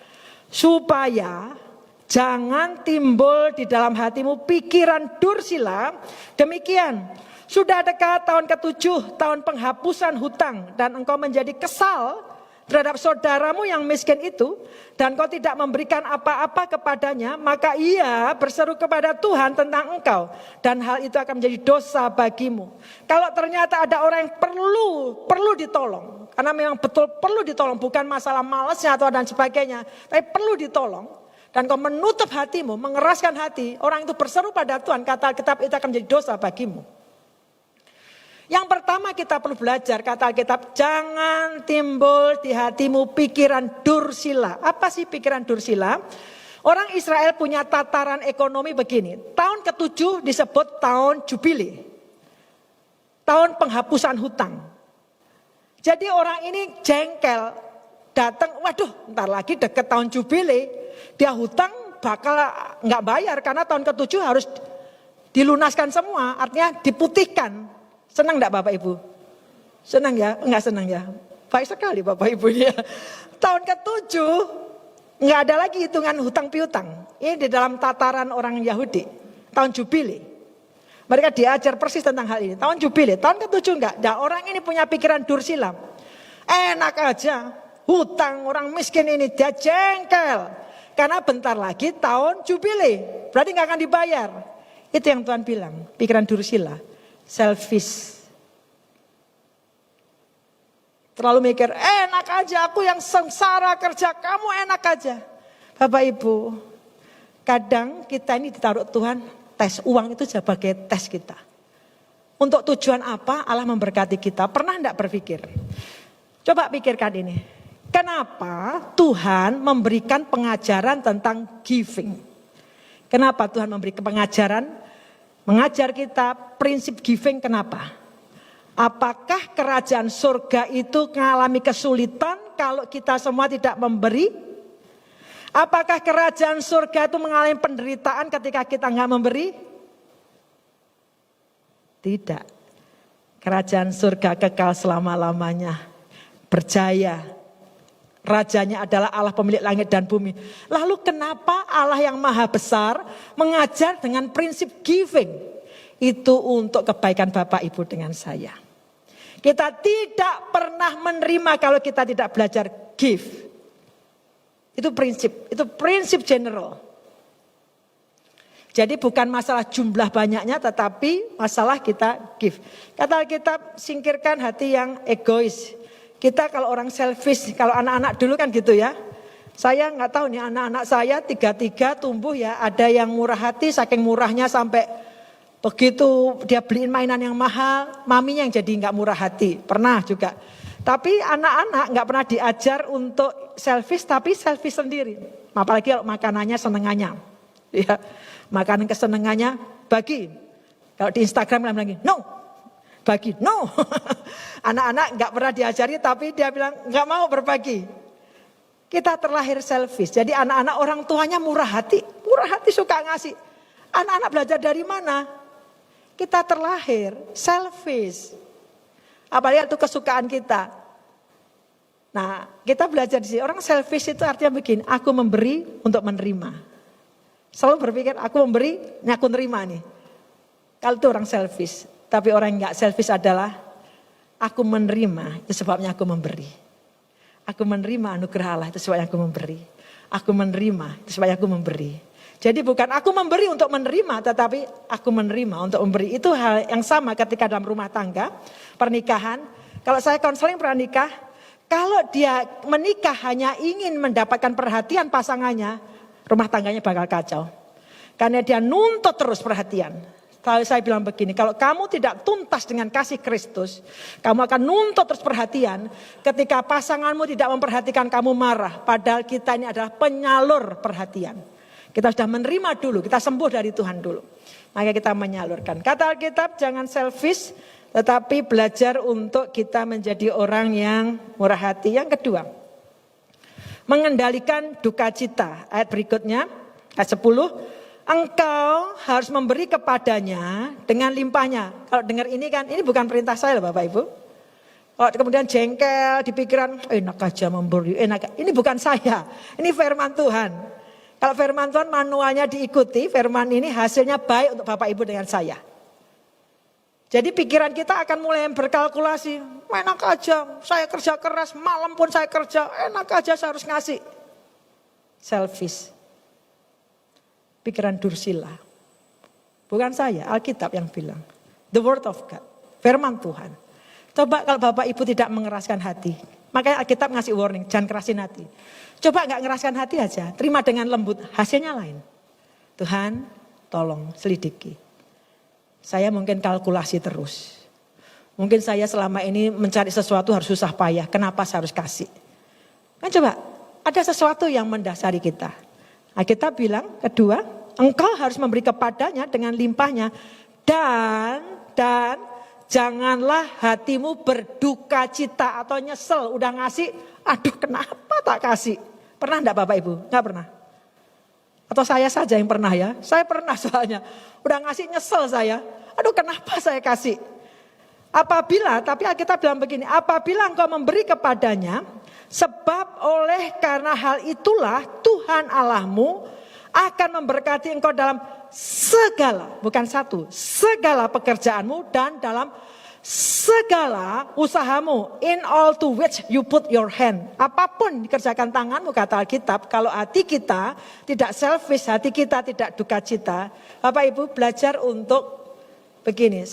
Supaya jangan timbul di dalam hatimu pikiran dursila. Demikian, sudah dekat tahun ke-7, tahun penghapusan hutang. Dan engkau menjadi kesal terhadap saudaramu yang miskin itu. Dan kau tidak memberikan apa-apa kepadanya. Maka ia berseru kepada Tuhan tentang engkau. Dan hal itu akan menjadi dosa bagimu. Kalau ternyata ada orang yang perlu ditolong. Karena memang betul perlu ditolong, bukan masalah malasnya atau dan sebagainya. Tapi perlu ditolong. dan kau menutup hatimu, mengeraskan hati, orang itu berseru pada Tuhan, kata Alkitab itu akan menjadi dosa bagimu. Yang pertama kita perlu belajar, kata Alkitab, jangan timbul di hatimu pikiran dursila. Apa sih pikiran dursila? Orang Israel punya tataran ekonomi begini, tahun ke-7 disebut tahun Jubile, tahun penghapusan hutang. Jadi orang ini jengkel, datang, waduh ntar lagi deket tahun Jubile, dia hutang bakal nggak bayar karena tahun ke-7 harus dilunaskan semua, artinya diputihkan. Senang enggak Bapak Ibu? Senang ya? Enggak senang ya? Baik sekali Bapak Ibu ya. Tahun ke-7 enggak ada lagi hitungan hutang piutang. Ini di dalam tataran orang Yahudi. Tahun Jubile. Mereka diajar persis tentang hal ini. Tahun Jubile, tahun ke-7 enggak. Nah, orang ini punya pikiran dursila. Enak aja. Hutang orang miskin ini dia jengkel. Karena bentar lagi tahun Jubile. Berarti enggak akan dibayar. Itu yang Tuhan bilang. Pikiran dursila. Selfish. Terlalu mikir, enak aja aku yang sengsara kerja, kamu enak aja. Bapak Ibu, kadang kita ini ditaruh Tuhan, tes uang itu sebagai tes kita. Untuk tujuan apa Allah memberkati kita? Pernah enggak berpikir? Coba pikirkan ini. Kenapa Tuhan memberikan pengajaran tentang giving? Kenapa Tuhan memberi pengajaran? Mengajar kita prinsip giving kenapa? Apakah kerajaan surga itu mengalami kesulitan kalau kita semua tidak memberi? Apakah kerajaan surga itu mengalami penderitaan ketika kita nggak memberi? Tidak. Kerajaan surga kekal selama-lamanya. Berjaya. Rajanya adalah Allah pemilik langit dan bumi. Lalu kenapa Allah yang maha besar mengajar dengan prinsip giving? Itu untuk kebaikan Bapak Ibu dengan saya. Kita tidak pernah menerima kalau kita tidak belajar give. Itu prinsip general. Jadi bukan masalah jumlah banyaknya tetapi masalah kita give. Kata Alkitab, singkirkan hati yang egois. Kita kalau orang selfish, kalau anak-anak dulu kan gitu ya. Saya nggak tahu nih anak-anak saya 3 tumbuh ya. Ada yang murah hati, saking murahnya sampai begitu dia beliin mainan yang mahal, maminya yang jadi nggak murah hati. Pernah juga. Tapi anak-anak nggak pernah diajar untuk selfish, tapi selfish sendiri. Apalagi kalau makanannya senengannya, ya makanan kesenengannya bagi. Kalau di Instagram bilang lagi, no. Bagi, no. Anak-anak gak pernah diajari tapi dia bilang gak mau berbagi. Kita terlahir selfish. Jadi anak-anak orang tuanya murah hati suka ngasih. Anak-anak belajar dari mana? Kita terlahir selfish. Apalagi itu kesukaan kita. Nah kita belajar di sini. Orang selfish itu artinya begini, aku memberi untuk menerima. Selalu berpikir aku memberi, ini aku nerima nih. Kalau itu orang selfish. Tapi orang yang gak selfish adalah aku menerima, itu sebabnya aku memberi. Aku menerima anugerah Allah, itu sebabnya aku memberi. Aku menerima, itu sebabnya aku memberi. Jadi bukan aku memberi untuk menerima, tetapi aku menerima untuk memberi. Itu hal yang sama ketika dalam rumah tangga, pernikahan. Kalau saya konseling pranikah, kalau dia menikah hanya ingin mendapatkan perhatian pasangannya, rumah tangganya bakal kacau. Karena dia nuntut terus perhatian. Kalau saya bilang begini, kalau kamu tidak tuntas dengan kasih Kristus, kamu akan nuntut terus perhatian. Ketika pasanganmu tidak memperhatikan, kamu marah. Padahal kita ini adalah penyalur perhatian. Kita sudah menerima dulu, kita sembuh dari Tuhan dulu. Maka kita menyalurkan. Kata Alkitab, jangan selfish, tetapi belajar untuk kita menjadi orang yang murah hati. Yang kedua, mengendalikan duka cita. Ayat berikutnya, ayat 10. Engkau harus memberi kepadanya dengan limpahnya. Kalau dengar ini kan, ini bukan perintah saya loh Bapak Ibu. Kalau kemudian jengkel di pikiran, enak aja memberi, enak. Ini bukan saya, ini firman Tuhan. Kalau firman Tuhan manualnya diikuti, firman ini hasilnya baik untuk Bapak Ibu dengan saya. Jadi pikiran kita akan mulai berkalkulasi, enak aja, saya kerja keras, malam pun saya kerja, enak aja saya harus ngasih. Selfish. Pikiran dursila. Bukan saya, Alkitab yang bilang. The word of God, firman Tuhan. Coba kalau Bapak Ibu tidak mengeraskan hati, Makanya Alkitab ngasih warning, jangan kerasin hati. Coba nggak ngeraskan hati aja, terima dengan lembut, hasilnya lain. Tuhan, tolong selidiki. Saya mungkin kalkulasi terus. Mungkin saya selama ini mencari sesuatu harus susah payah. Kenapa saya harus kasih? Kan coba, ada sesuatu yang mendasari kita. Kita bilang, kedua, engkau harus memberi kepadanya dengan limpahnya. Dan janganlah hatimu berduka cita atau nyesel. Udah ngasih, aduh kenapa tak kasih? Pernah enggak Bapak Ibu? Enggak pernah. Atau saya saja yang pernah ya? Saya pernah soalnya. Udah ngasih nyesel saya. Aduh kenapa saya kasih? Apabila, tapi Alkitab bilang begini, apabila engkau memberi kepadanya, sebab oleh karena hal itulah Tuhan Allahmu akan memberkati engkau dalam segala, bukan satu, segala pekerjaanmu dan dalam segala usahamu. In all to which you put your hand. Apapun dikerjakan tanganmu kata Alkitab, kalau hati kita tidak selfish, hati kita tidak duka cita. Bapak Ibu belajar untuk begini,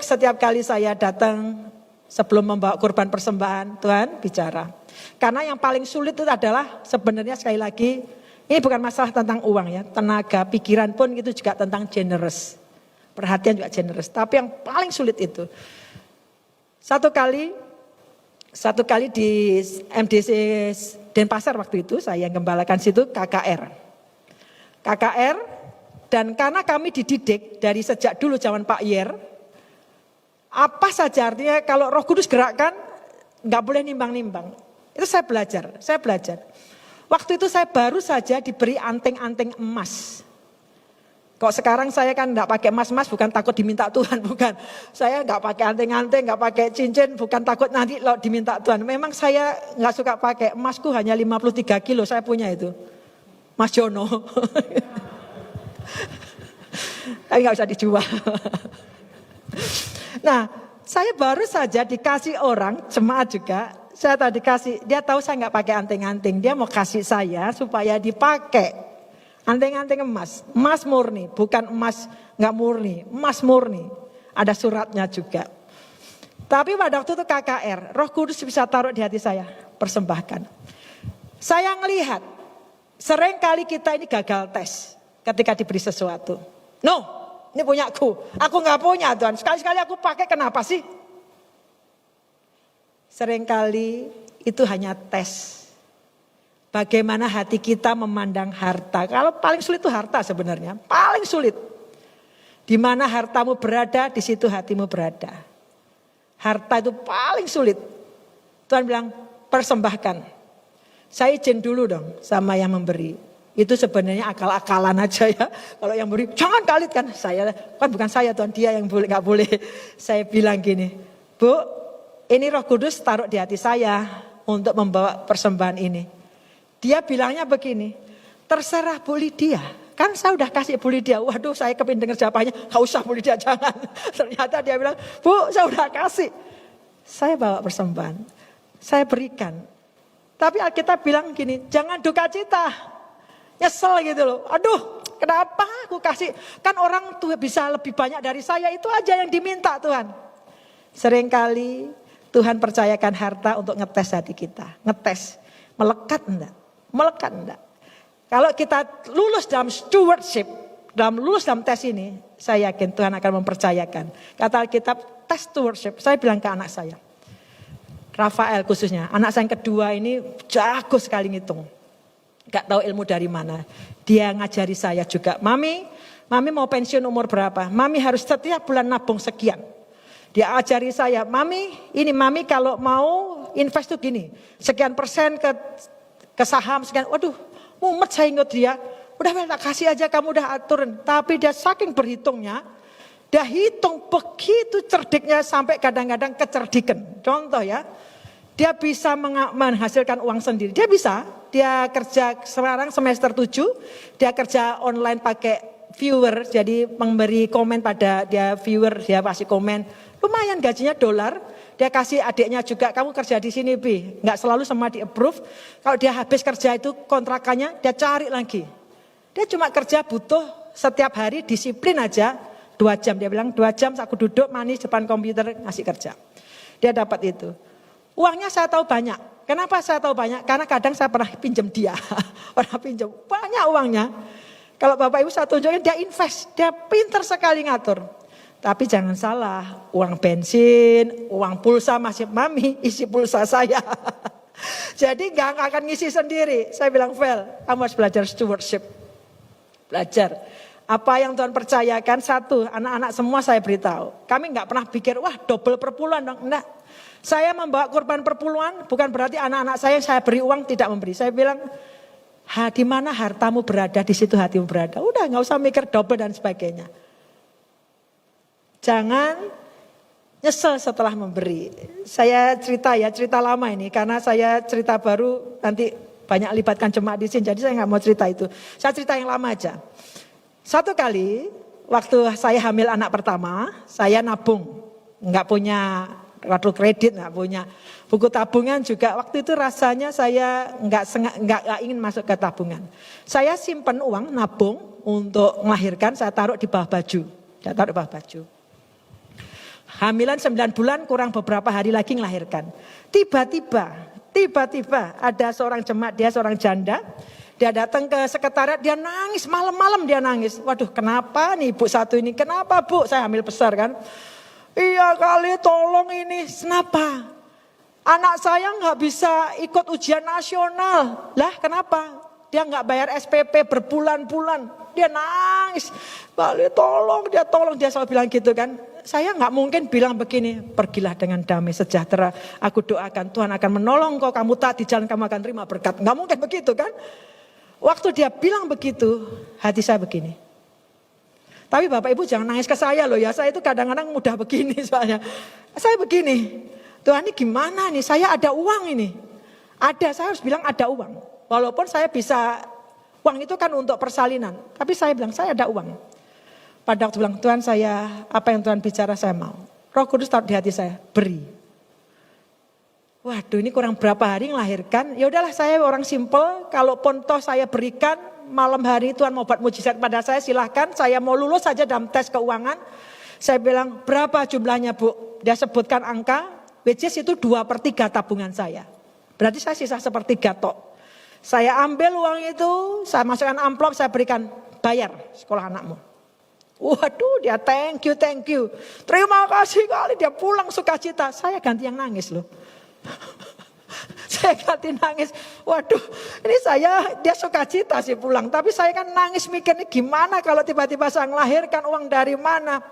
setiap kali saya datang sebelum membawa kurban persembahan, Tuhan bicara. Karena yang paling sulit itu adalah sebenarnya sekali lagi, ini bukan masalah tentang uang ya, tenaga, pikiran pun itu juga tentang generous. Perhatian juga generous, tapi yang paling sulit itu. Satu kali di MDC Denpasar waktu itu, saya yang gembalakan situ KKR. Dan karena kami dididik dari sejak dulu zaman Pak Yer, apa saja artinya kalau Roh Kudus gerakkan, nggak boleh nimbang-nimbang. Itu saya belajar. Waktu itu saya baru saja diberi anting-anting emas. Kok sekarang saya kan nggak pakai emas-emas, bukan takut diminta Tuhan, bukan. Saya nggak pakai anting-anting, nggak pakai cincin, bukan takut nanti lo diminta Tuhan. Memang saya nggak suka pakai, emasku hanya 53 kilo, saya punya itu. Mas Jono. Tapi nggak usah dijual. Nah, saya baru saja dikasih orang, jemaat juga, saya tadi kasih, dia tahu saya nggak pakai anting-anting, dia mau kasih saya supaya dipakai. Anting-anting emas murni, bukan emas nggak murni, emas murni. Ada suratnya juga. Tapi pada waktu itu KKR, Roh Kudus bisa taruh di hati saya, persembahkan. Saya ngelihat, seringkali kita ini gagal tes ketika diberi sesuatu. No, ini punyaku. Aku nggak punya Tuhan. Sekali-sekali aku pakai, kenapa sih? Seringkali itu hanya tes. Bagaimana hati kita memandang harta. Kalau paling sulit itu harta sebenarnya. Paling sulit. Di mana hartamu berada, di situ hatimu berada. Harta itu paling sulit. Tuhan bilang, persembahkan. Saya izin dulu dong sama yang memberi. Itu sebenarnya akal-akalan aja ya. Kalau yang beri, jangan kalit kan. Saya, kan bukan saya Tuhan, dia yang boleh, gak boleh. Saya bilang gini, Bu, ini Roh Kudus taruh di hati saya untuk membawa persembahan ini. Dia bilangnya begini, terserah Bu Lydia. Kan saya udah kasih Bu Lydia, waduh saya kepingin dengar jawabannya, gak usah Bu Lydia jangan. Ternyata dia bilang, Bu saya udah kasih. Saya bawa persembahan, saya berikan. Tapi Alkitab bilang gini, jangan duka cita. Nyesel gitu loh, aduh kenapa aku kasih. Kan orang tuh bisa lebih banyak dari saya, itu aja yang diminta Tuhan. Seringkali Tuhan percayakan harta untuk ngetes hati kita. Ngetes, melekat enggak? Melekat enggak? Kalau kita lulus dalam stewardship, lulus dalam tes ini, saya yakin Tuhan akan mempercayakan. Kata Alkitab, tes stewardship, saya bilang ke anak saya. Rafael khususnya, anak saya yang kedua ini jago sekali ngitung. Gak tahu ilmu dari mana. Dia ngajari saya juga, Mami mau pensiun umur berapa? Mami harus setiap bulan nabung sekian. Dia ajari saya, Mami kalau mau invest tuh gini. Sekian persen ke saham, sekian. Waduh, mumet saya ingat dia. Udah tak kasih aja, kamu udah aturin. Tapi dia saking berhitungnya, dia hitung begitu cerdiknya sampai kadang-kadang kecerdikan. Contoh ya, dia bisa menghasilkan uang sendiri. Dia bisa. Dia kerja sekarang semester 7, dia kerja online pakai viewer, jadi memberi komen pada dia viewer, dia kasih komen. Lumayan gajinya $, dia kasih adiknya juga, kamu kerja di sini Bi, nggak selalu semua di approve. Kalau dia habis kerja itu kontrakannya, dia cari lagi. Dia cuma kerja butuh setiap hari disiplin aja 2 jam. Dia bilang 2 jam aku duduk manis depan komputer ngasih kerja. Dia dapat itu. Uangnya saya tahu banyak. Kenapa saya tahu banyak? Karena kadang saya pernah pinjam dia. Pernah pinjam, banyak uangnya. Kalau Bapak Ibu saya tunjukin, dia invest, dia pintar sekali ngatur. Tapi jangan salah, uang bensin, uang pulsa masih mami, isi pulsa saya. Jadi nggak akan ngisi sendiri. Saya bilang, Vel, kamu harus belajar stewardship. Belajar. Apa yang Tuhan percayakan, satu, anak-anak semua saya beritahu. Kami nggak pernah pikir, wah double perpuluhan dong. Enggak. Saya membawa korban perpuluhan, bukan berarti anak-anak saya beri uang tidak memberi. Saya bilang, di mana hartamu berada, di situ hatimu berada. Udah nggak usah mikir double dan sebagainya. Jangan nyesel setelah memberi. Saya cerita lama ini, karena saya cerita baru nanti banyak libatkan jemaat di sini. Jadi saya nggak mau cerita itu. Saya cerita yang lama aja. Satu kali, waktu saya hamil anak pertama, saya nabung, nggak punya kartu kredit, nggak punya buku tabungan juga. Waktu itu rasanya saya nggak ingin masuk ke tabungan. Saya simpen uang nabung untuk melahirkan, saya taruh di bawah baju. Hamilan 9 bulan, kurang beberapa hari lagi melahirkan. Tiba-tiba ada seorang jemaat, dia seorang janda. Dia datang ke sekretariat, dia nangis, malam-malam dia nangis. Waduh, kenapa nih ibu satu ini? Kenapa bu? Saya hamil besar kan. Iya kali, tolong ini. Kenapa? Anak saya nggak bisa ikut ujian nasional. Lah kenapa? Dia nggak bayar SPP berbulan-bulan. Dia nangis. Kali tolong. Dia selalu bilang gitu kan. Saya nggak mungkin bilang begini. Pergilah dengan damai sejahtera. Aku doakan Tuhan akan menolong kau. Kamu taat di jalan, kamu akan terima berkat. Nggak mungkin begitu kan. Waktu dia bilang begitu, hati saya begini. Tapi Bapak Ibu jangan nangis ke saya loh ya. Saya itu kadang-kadang mudah begini soalnya. Saya begini, Tuhan ini gimana nih, saya ada uang ini. Ada, saya harus bilang ada uang. Walaupun saya bisa, uang itu kan untuk persalinan. Tapi saya bilang saya ada uang. Pada waktu bilang Tuhan saya, apa yang Tuhan bicara saya mau. Roh Kudus taruh di hati saya, beri. Waduh ini kurang berapa hari melahirkan. Ya udahlah saya orang simpel. Kalaupun toh saya berikan malam hari Tuhan mau buat mujizat pada saya, silahkan. Saya mau lulus saja dalam tes keuangan. Saya bilang berapa jumlahnya bu? Dia sebutkan angka, which is itu 2/3 tabungan saya. Berarti saya sisa 1/3 tok. Saya ambil uang itu, saya masukkan amplop, saya berikan, bayar sekolah anakmu. Waduh dia thank you. Terima kasih kali, dia pulang sukacita. Saya ganti yang nangis loh. Saya ganti nangis. Waduh ini dia sukacita sih pulang. Tapi saya kan nangis mikirnya gimana kalau tiba-tiba saya melahirkan, uang dari mana.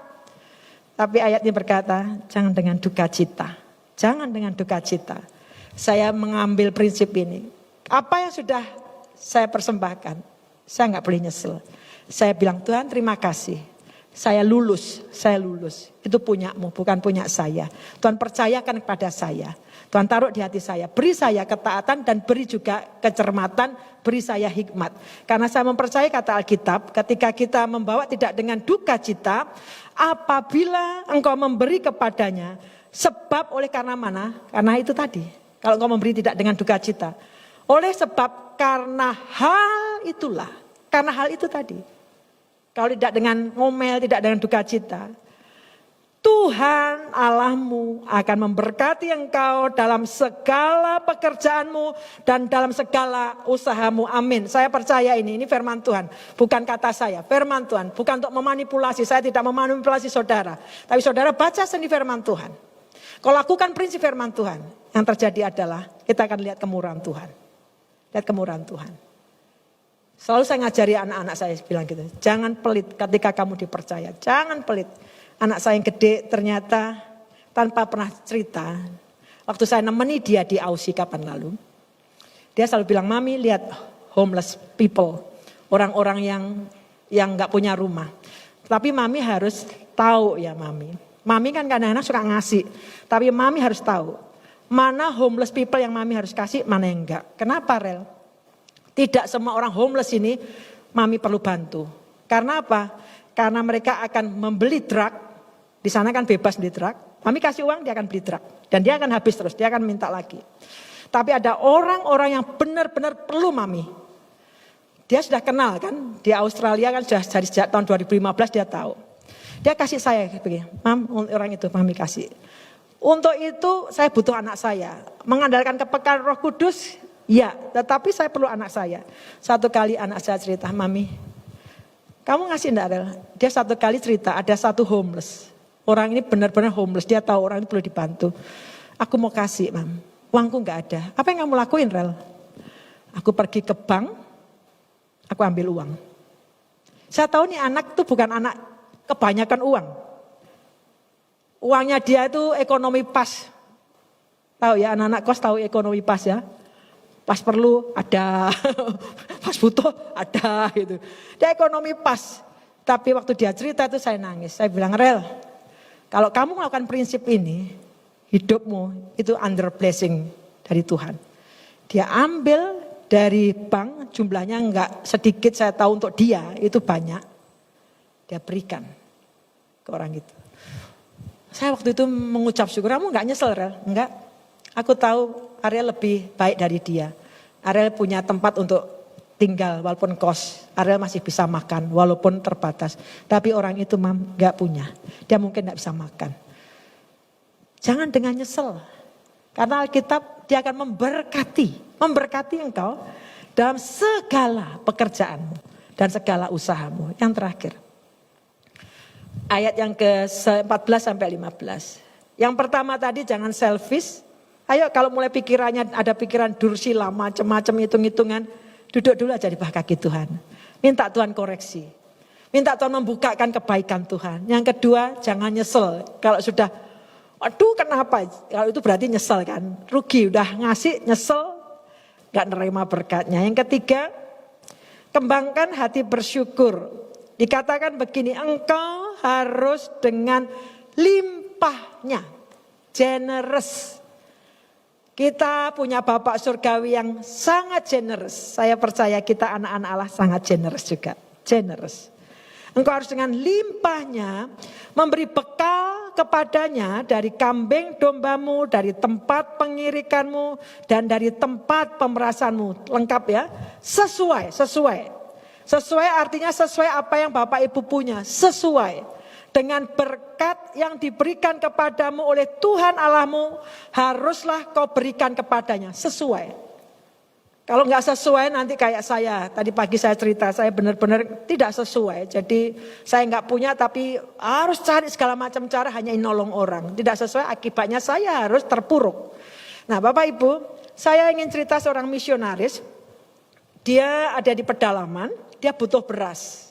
Tapi ayatnya berkata jangan dengan duka cita. Jangan dengan duka cita. Saya mengambil prinsip ini. Apa yang sudah saya persembahkan, saya gak boleh nyesel. Saya bilang Tuhan terima kasih. Saya lulus. Itu punyamu, bukan punya saya. Tuhan percayakan kepada saya. Tuhan taruh di hati saya. Beri saya ketaatan dan beri juga kecermatan. Beri saya hikmat. Karena saya mempercayai kata Alkitab. Ketika kita membawa tidak dengan duka cita. Apabila engkau memberi kepadanya. Sebab oleh karena mana? Karena itu tadi. Kalau engkau memberi tidak dengan duka cita. Oleh sebab karena hal itulah. Karena hal itu tadi. Kalau tidak dengan ngomel, tidak dengan duka cita. Tuhan Allahmu akan memberkati engkau dalam segala pekerjaanmu dan dalam segala usahamu. Amin. Saya percaya ini firman Tuhan. Bukan kata saya, firman Tuhan. Bukan untuk memanipulasi, saya tidak memanipulasi saudara. Tapi saudara baca sendiri firman Tuhan. Kalau lakukan prinsip firman Tuhan, yang terjadi adalah kita akan lihat kemurahan Tuhan. Lihat kemurahan Tuhan. Selalu saya ngajari anak-anak saya bilang gitu. Jangan pelit ketika kamu dipercaya. Jangan pelit. Anak saya yang gede ternyata tanpa pernah cerita. Waktu saya nemeni dia di Aussie kapan lalu. Dia selalu bilang, Mami lihat homeless people. Orang-orang yang gak punya rumah. Tapi Mami harus tahu ya Mami. Mami kan kadang-kadang suka ngasih. Tapi Mami harus tahu. Mana homeless people yang Mami harus kasih, mana yang enggak. Kenapa Rel? Tidak semua orang homeless ini Mami perlu bantu. Karena apa? Karena mereka akan membeli truk. Di sana kan bebas beli truk. Mami kasih uang dia akan beli truk. Dan dia akan habis terus, dia akan minta lagi. Tapi ada orang-orang yang benar-benar perlu Mami. Dia sudah kenal kan. Di Australia kan sudah dari sejak tahun 2015 dia tahu. Dia kasih saya begini. Mam, orang itu Mami kasih. Untuk itu saya butuh anak saya. Mengandalkan kepekaan Roh Kudus, ya, tetapi saya perlu anak saya. Satu kali anak saya cerita, Mami, kamu ngasih enggak Rel? Dia satu kali cerita, ada satu homeless. Orang ini benar-benar homeless, dia tahu orang ini perlu dibantu. Aku mau kasih, Mam. Uangku enggak ada. Apa yang kamu lakuin, Rel? Aku pergi ke bank, aku ambil uang. Saya tahu nih anak tuh bukan anak kebanyakan uang. Uangnya dia itu ekonomi pas. Tahu ya, anak-anak kos tahu ekonomi pas ya. Pas perlu ada, pas butuh ada gitu. Dia ekonomi pas. Tapi waktu dia cerita itu saya nangis. Saya bilang, Rel, kalau kamu melakukan prinsip ini, hidupmu itu under blessing dari Tuhan. Dia ambil dari bank, jumlahnya enggak sedikit, saya tahu untuk dia itu banyak. Dia berikan ke orang itu. Saya waktu itu mengucap syukur, kamu enggak nyesel Rel? Enggak. Aku tahu Ariel lebih baik dari dia. Ariel punya tempat untuk tinggal walaupun kos. Ariel masih bisa makan walaupun terbatas. Tapi orang itu enggak punya. Dia mungkin enggak bisa makan. Jangan dengan nyesel. Karena Alkitab dia akan memberkati engkau dalam segala pekerjaanmu dan segala usahamu. Yang terakhir. Ayat yang ke-14 sampai 15. Yang pertama tadi jangan selfish. Ayo kalau mulai pikirannya ada pikiran dursila macam-macam hitung-hitungan. Duduk dulu aja di bawah kaki Tuhan. Minta Tuhan koreksi. Minta Tuhan membukakan kebaikan Tuhan. Yang kedua jangan nyesel. Kalau sudah, aduh kenapa? Kalau itu berarti nyesel kan. Rugi udah ngasih nyesel. Gak nerima berkatnya. Yang ketiga kembangkan hati bersyukur. Dikatakan begini, engkau harus dengan limpahnya, generous. Kita punya Bapak Surgawi yang sangat generous. Saya percaya kita anak-anak Allah sangat generous juga, generous. Engkau harus dengan limpahnya memberi bekal kepadanya dari kambing dombamu, dari tempat pengirikanmu, dan dari tempat pemerasanmu. Lengkap ya, sesuai. Sesuai artinya sesuai apa yang Bapak Ibu punya. Sesuai dengan berkat yang diberikan kepadamu oleh Tuhan Allahmu. Haruslah kau berikan kepadanya. Sesuai. Kalau nggak sesuai nanti kayak saya. Tadi pagi saya cerita saya benar-benar tidak sesuai. Jadi saya nggak punya tapi harus cari segala macam cara hanya nolong orang. Tidak sesuai akibatnya saya harus terpuruk. Nah Bapak Ibu saya ingin cerita seorang misionaris. Dia ada di pedalaman. Dia butuh beras.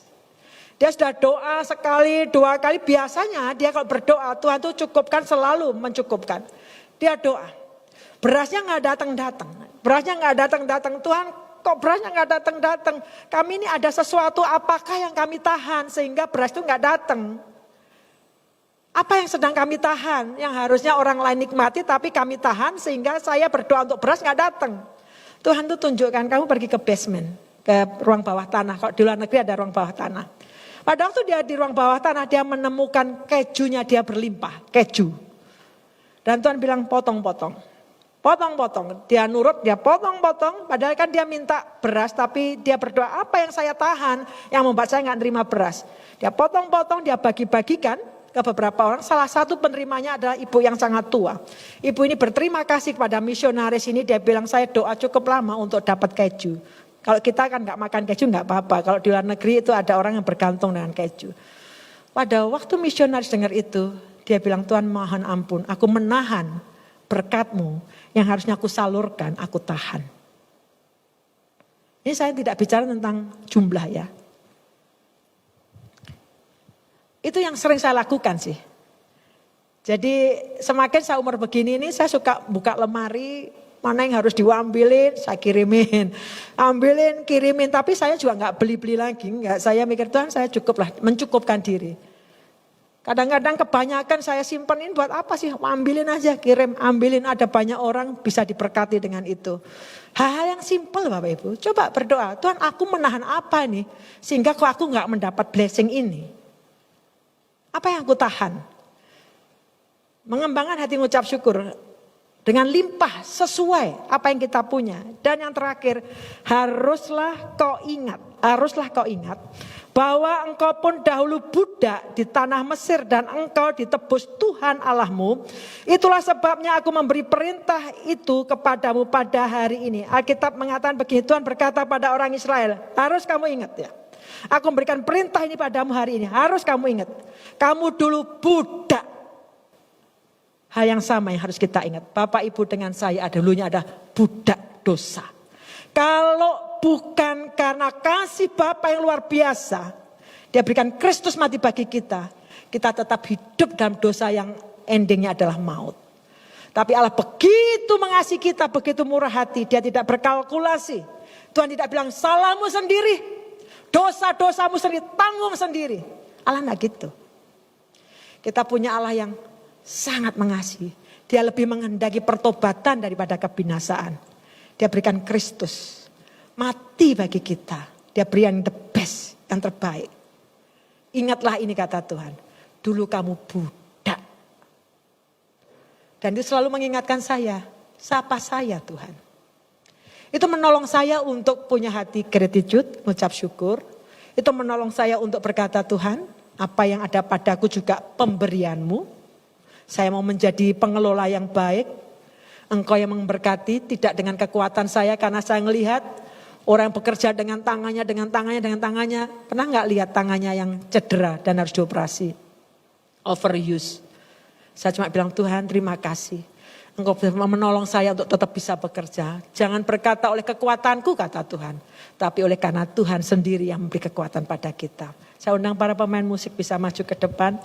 Dia sudah doa sekali, 2 kali. Biasanya dia kalau berdoa, Tuhan tuh cukupkan, selalu mencukupkan. Dia doa. Berasnya gak datang-datang. Berasnya gak datang-datang. Tuhan kok berasnya gak datang-datang. Kami ini ada sesuatu apakah yang kami tahan sehingga beras itu gak datang. Apa yang sedang kami tahan. Yang harusnya orang lain nikmati tapi kami tahan sehingga saya berdoa untuk beras gak datang. Tuhan tuh tunjukkan kamu pergi ke basement. Ke ruang bawah tanah. Kalau di luar negeri ada ruang bawah tanah. Pada waktu dia di ruang bawah tanah, dia menemukan kejunya dia berlimpah. Keju. Dan Tuhan bilang potong-potong. Potong-potong. Dia nurut, dia potong-potong. Padahal kan dia minta beras, tapi dia berdoa, apa yang saya tahan yang membuat saya gak nerima beras. Dia potong-potong, dia bagi-bagikan ke beberapa orang. Salah satu penerimanya adalah ibu yang sangat tua. Ibu ini berterima kasih kepada misionaris ini. Dia bilang, saya doa cukup lama untuk dapat keju. Kalau kita kan gak makan keju gak apa-apa. Kalau di luar negeri itu ada orang yang bergantung dengan keju. Pada waktu misionaris dengar itu, dia bilang, Tuhan mohon ampun, aku menahan berkat-Mu yang harusnya aku salurkan, aku tahan. Ini saya tidak bicara tentang jumlah ya. Itu yang sering saya lakukan sih. Jadi semakin saya umur begini ini saya suka buka lemari. Mana yang harus diambilin, saya kirimin. Ambilin, kirimin. Tapi saya juga gak beli-beli lagi. Enggak, saya mikir Tuhan saya cukuplah, mencukupkan diri. Kadang-kadang kebanyakan saya simpenin buat apa sih? Ambilin aja, kirim, ambilin. Ada banyak orang bisa diberkati dengan itu. Hal-hal yang simpel Bapak Ibu. Coba berdoa, Tuhan aku menahan apa nih? Sehingga kok aku gak mendapat blessing ini. Apa yang aku tahan? Mengembangkan hati mengucap syukur. Dengan limpah sesuai apa yang kita punya. Dan yang terakhir, haruslah kau ingat bahwa engkau pun dahulu budak di tanah Mesir dan engkau ditebus Tuhan Allahmu. Itulah sebabnya aku memberi perintah itu kepadamu pada hari ini. Alkitab mengatakan begini, Tuhan berkata pada orang Israel, harus kamu ingat ya. Aku memberikan perintah ini padamu hari ini, harus kamu ingat. Kamu dulu budak. Hal yang sama yang harus kita ingat. Bapak Ibu dengan saya dulunya ada budak dosa. Kalau bukan karena kasih Bapa yang luar biasa, Dia berikan Kristus mati bagi kita, kita tetap hidup dalam dosa yang endingnya adalah maut. Tapi Allah begitu mengasihi kita, begitu murah hati, Dia tidak berkalkulasi. Tuhan tidak bilang salahmu sendiri, dosa-dosamu sendiri, tanggung sendiri. Allah enggak gitu. Kita punya Allah yang sangat mengasihi. Dia lebih menghendaki pertobatan daripada kebinasaan. Dia berikan Kristus mati bagi kita. Dia beri yang the best, yang terbaik. Ingatlah ini kata Tuhan. Dulu kamu budak. Dan itu selalu mengingatkan saya. Siapa saya Tuhan? Itu menolong saya untuk punya hati gratitude, mengucap syukur. Itu menolong saya untuk berkata Tuhan, apa yang ada padaku juga pemberianmu. Saya mau menjadi pengelola yang baik. Engkau yang memberkati, tidak dengan kekuatan saya karena saya melihat orang yang bekerja dengan tangannya. Pernah nggak lihat tangannya yang cedera dan harus dioperasi? Overuse. Saya cuma bilang Tuhan terima kasih. Engkau menolong saya untuk tetap bisa bekerja. Jangan berkata oleh kekuatanku kata Tuhan. Tapi oleh karena Tuhan sendiri yang memberi kekuatan pada kita. Saya undang para pemain musik bisa maju ke depan.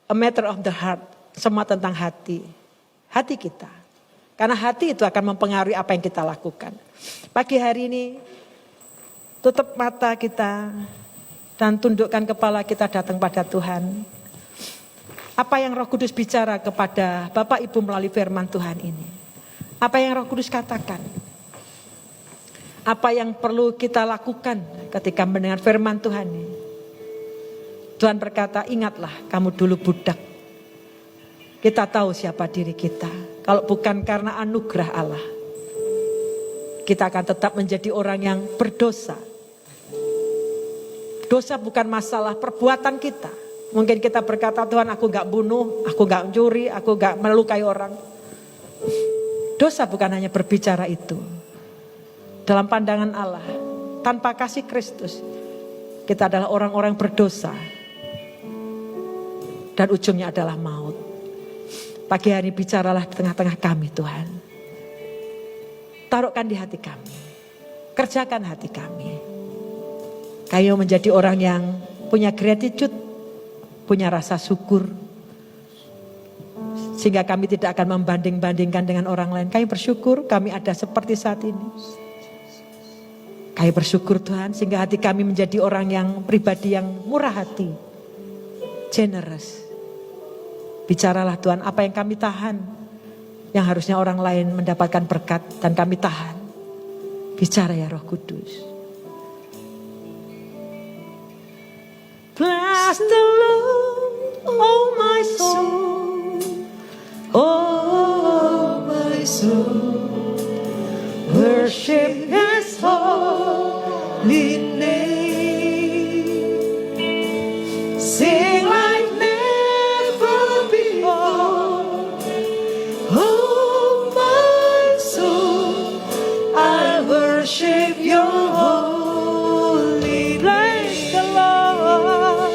A matter of the heart. Semua tentang hati. Hati kita. Karena hati itu akan mempengaruhi apa yang kita lakukan. Pagi hari ini tutup mata kita dan tundukkan kepala kita datang pada Tuhan. Apa yang Roh Kudus bicara kepada Bapak Ibu melalui firman Tuhan ini? Apa yang Roh Kudus katakan? Apa yang perlu kita lakukan ketika mendengar firman Tuhan ini? Tuhan berkata, ingatlah kamu dulu budak. Kita tahu siapa diri kita. Kalau bukan karena anugerah Allah, kita akan tetap menjadi orang yang berdosa. Dosa bukan masalah perbuatan kita. Mungkin kita berkata, Tuhan aku gak bunuh, aku gak mencuri, aku gak melukai orang. Dosa bukan hanya berbicara itu. Dalam pandangan Allah, tanpa kasih Kristus, kita adalah orang-orang berdosa. Dan ujungnya adalah maut. Pagi hari bicaralah di tengah-tengah kami Tuhan. Taruhkan di hati kami. Kerjakan hati kami. Kamu menjadi orang yang punya gratitude. Punya rasa syukur. Sehingga kami tidak akan membanding-bandingkan dengan orang lain. Kami bersyukur kami ada seperti saat ini. Kami bersyukur Tuhan sehingga hati kami menjadi orang yang pribadi yang murah hati. Generous. Bicaralah Tuhan apa yang kami tahan. Yang harusnya orang lain mendapatkan berkat dan kami tahan. Bicara ya Roh Kudus. Bless the Lord, oh my soul. Oh my soul. Worship His holy name. Sing like worship your holy name. Bless the Lord.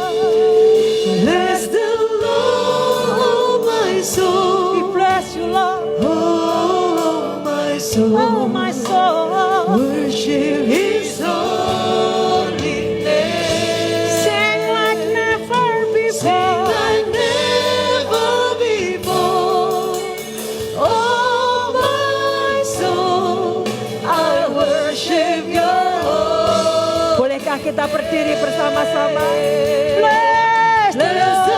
Bless the Lord, oh my soul. We bless you, Lord. Oh my soul. Oh my soul. Worship His holy name. Sing like never before. Sing like never before. Oh my soul. I worship your holy. Bolehkah kita berdiri bersama-sama? Bless the Lord,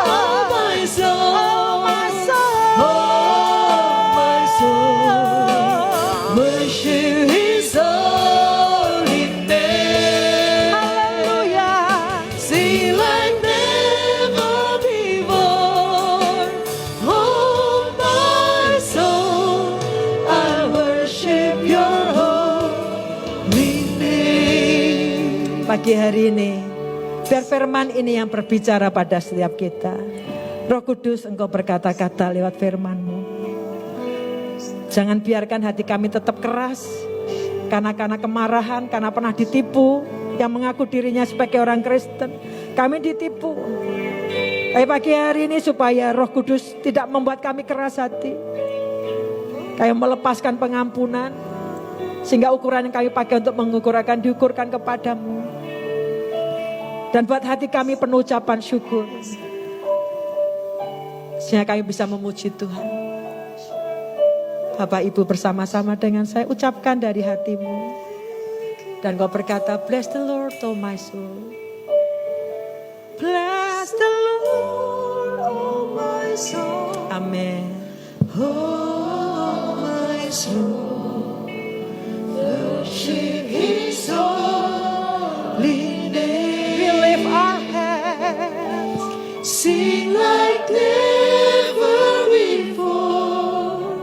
oh my soul, oh my soul, oh my soul. Worship His holy name. Hallelujah. Sing like never before. Oh my soul, I worship your holy name. pagi hari ini, biar firman ini yang berbicara pada setiap kita. Roh Kudus, Engkau berkata-kata lewat firman-Mu. Jangan biarkan hati kami tetap keras, karena kemarahan, karena pernah ditipu, yang mengaku dirinya sebagai orang Kristen. Kami ditipu. Tapi pagi hari ini supaya Roh Kudus tidak membuat kami keras hati. Kami melepaskan pengampunan, sehingga ukuran yang kami pakai untuk mengukur akan diukurkan kepadamu. Dan buat hati kami penuh ucapan syukur, sehingga kami bisa memuji Tuhan. Bapak Ibu bersama-sama dengan saya ucapkan dari hatimu. Dan kau berkata, bless the Lord, oh my soul. Bless the Lord, oh my soul. Amin. Oh my soul, worship His holy name. We lift our hands, Sing like never before.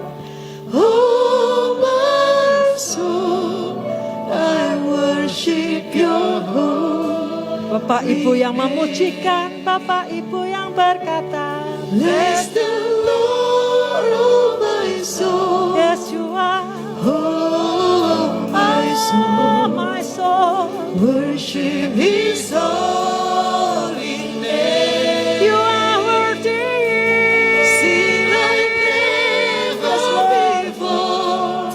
Oh my soul, I worship Your holy. Bapak Ibu yang memujikan, Bapak Ibu yang berkata, Bless the Lord, oh my soul. yes you are, Oh my oh soul, my soul. worship His holy name. You are worthy. Sing like never before.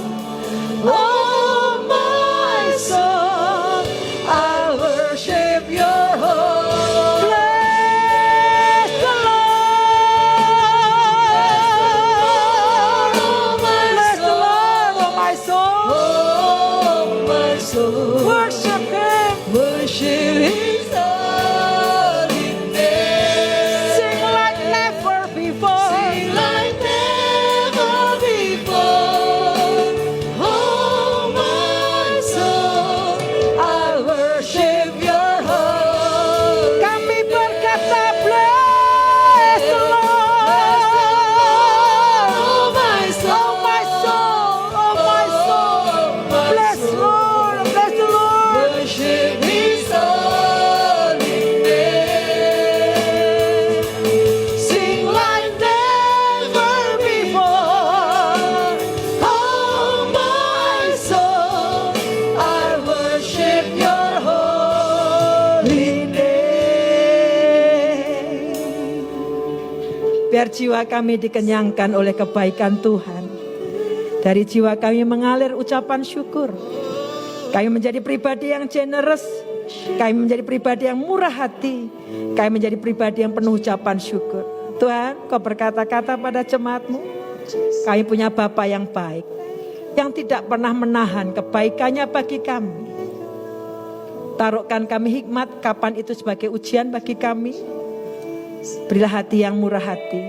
Oh my soul, I worship Your holy. Bless the Lord. Bless the Lord, oh my soul. Oh my soul, Worship Him. worship His holy name. Sing like never before. Sing like never before. Oh my soul, I worship Your holy. Kami berkata, bless the Lord. Oh my soul, Oh my soul, oh my soul. Bless the Lord, bless the Lord. worship His holy name. Sing like never before. Oh my soul, I worship Your holy name. Biar jiwa kami dikenyangkan oleh kebaikan Tuhan. Dari jiwa kami mengalir ucapan syukur. Kami menjadi pribadi yang generous. Kami menjadi pribadi yang murah hati. Kami menjadi pribadi yang penuh ucapan syukur. Tuhan, Kau berkata-kata pada jemaat-Mu. Kami punya Bapa yang baik, yang tidak pernah menahan kebaikannya bagi kami. Taruhkan kami hikmat kapan itu sebagai ujian bagi kami. Berilah hati yang murah hati,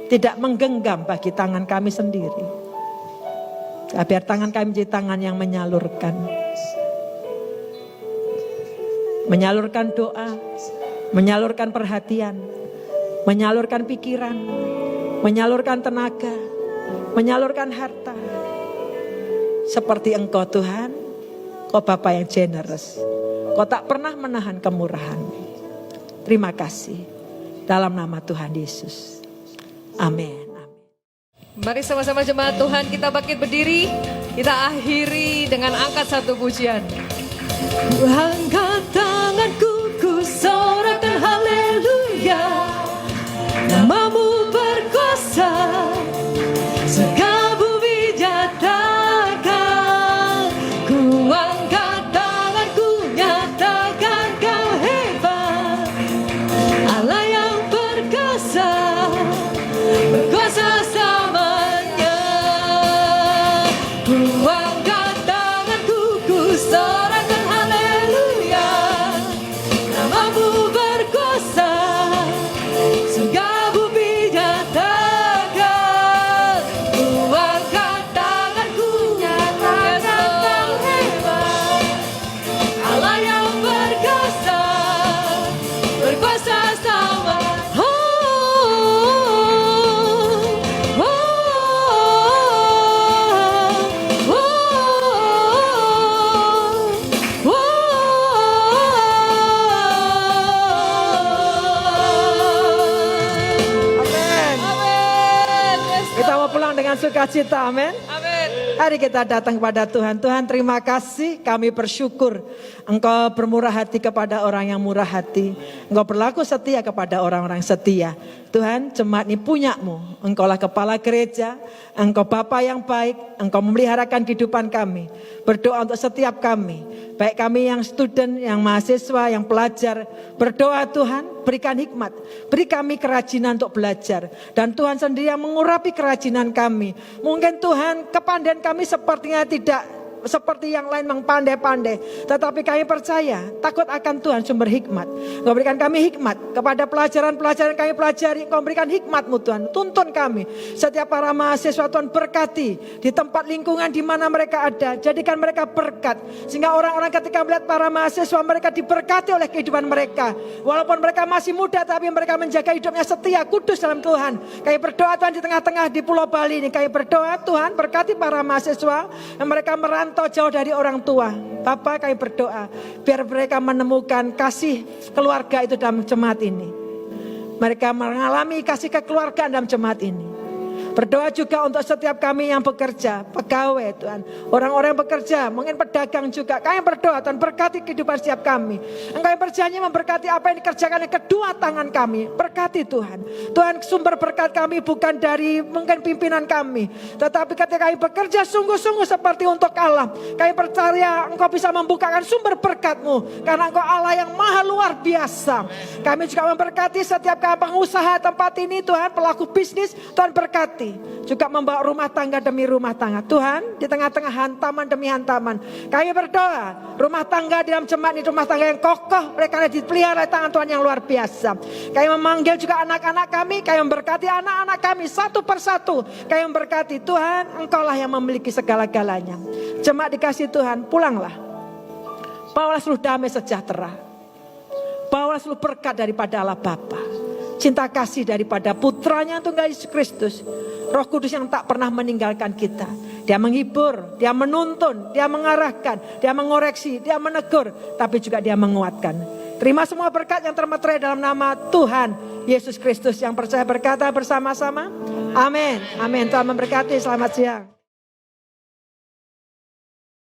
tidak menggenggam bagi tangan kami sendiri. Biar tangan kami menjadi tangan yang menyalurkan. Menyalurkan doa, menyalurkan perhatian, menyalurkan pikiran, menyalurkan tenaga, menyalurkan harta. Seperti Engkau Tuhan, Kau Bapa yang generous. Kau tak pernah menahan kemurahan. Terima kasih. Dalam nama Tuhan Yesus. Amin. Mari sama-sama jemaat Tuhan kita bangkit berdiri. Kita akhiri dengan angkat satu pujian. Angkat tanganku, ku sorakan haleluya. Namamu berkuasa, segala bumi nyatakan. Ku angkat tanganku, nyatakan Kau hebat. Allah yang berkuasa, berkuasa selamanya. Ku angkat tanganku, ku sorakan haleluya. Namamu berkuasa, surga bumi dengan sukacita, amin. Amin. Hari kita datang kepada Tuhan. Tuhan, terima kasih, kami bersyukur Engkau bermurah hati kepada orang yang murah hati. Engkau berlaku setia kepada orang-orang setia. Tuhan, jemaat ini punyamu. Engkaulah kepala gereja, Engkau Bapa yang baik, Engkau memeliharakan kehidupan kami. Berdoa untuk setiap kami, baik kami yang student, yang mahasiswa, yang pelajar. Berdoa Tuhan, berikan hikmat, beri kami kerajinan untuk belajar. Dan Tuhan sendiri yang mengurapi kerajinan kami. Mungkin Tuhan, kepandaian kami sepertinya tidak seperti yang lain memang pandai-pandai. Tetapi kami percaya, takut akan Tuhan sumber hikmat. Engkau berikan kami hikmat kepada pelajaran-pelajaran kami pelajari. Engkau berikan hikmat-Mu Tuhan. Tuntun kami. Setiap para mahasiswa Tuhan berkati. Di tempat lingkungan di mana mereka ada. Jadikan mereka berkat. Sehingga orang-orang ketika melihat para mahasiswa mereka diberkati oleh kehidupan mereka. Walaupun mereka masih muda tapi mereka menjaga hidupnya setia, kudus dalam Tuhan. Kami berdoa Tuhan di tengah-tengah di Pulau Bali ini. Kami berdoa Tuhan berkati para mahasiswa yang mereka merantau jauh dari orang tua. Bapa, kami berdoa biar mereka menemukan kasih keluarga itu dalam jemaat ini. Mereka mengalami kasih kekeluargaan dalam jemaat ini. Berdoa juga untuk setiap kami yang bekerja, pegawai Tuhan, orang-orang yang bekerja, mungkin pedagang juga. Kami berdoa Tuhan berkati kehidupan setiap kami. Engkau yang berjanji memberkati apa yang dikerjakan dengan kedua tangan kami. Berkati Tuhan. Tuhan, sumber berkat kami bukan dari mungkin pimpinan kami, tetapi ketika kami bekerja sungguh-sungguh seperti untuk Allah. Kami percaya Engkau bisa membukakan sumber berkat-Mu, karena Engkau Allah yang maha luar biasa. Kami juga memberkati setiap kami pengusaha tempat ini Tuhan, pelaku bisnis, Tuhan berkati. Juga membawa rumah tangga demi rumah tangga. Tuhan, di tengah-tengah hantaman demi hantaman, kami berdoa rumah tangga di dalam jemaat ini rumah tangga yang kokoh, mereka dipelihara oleh tangan Tuhan yang luar biasa. Kami memanggil juga anak-anak kami, kami memberkati anak-anak kami satu persatu. Kami memberkati Tuhan, Engkaulah yang memiliki segala-galanya. Jemaat dikasih Tuhan, pulanglah. Bawalah seluruh damai sejahtera. Bawalah seluruh berkat daripada Allah Bapa. Cinta kasih daripada putranya Tunggal Yesus Kristus. Roh Kudus yang tak pernah meninggalkan kita. Dia menghibur, dia menuntun, dia mengarahkan, dia mengoreksi, dia menegur. Tapi juga dia menguatkan. Terima semua berkat yang termeterai dalam nama Tuhan Yesus Kristus. Yang percaya berkata bersama-sama. Amin. Amin. Tuhan memberkati. Selamat siang.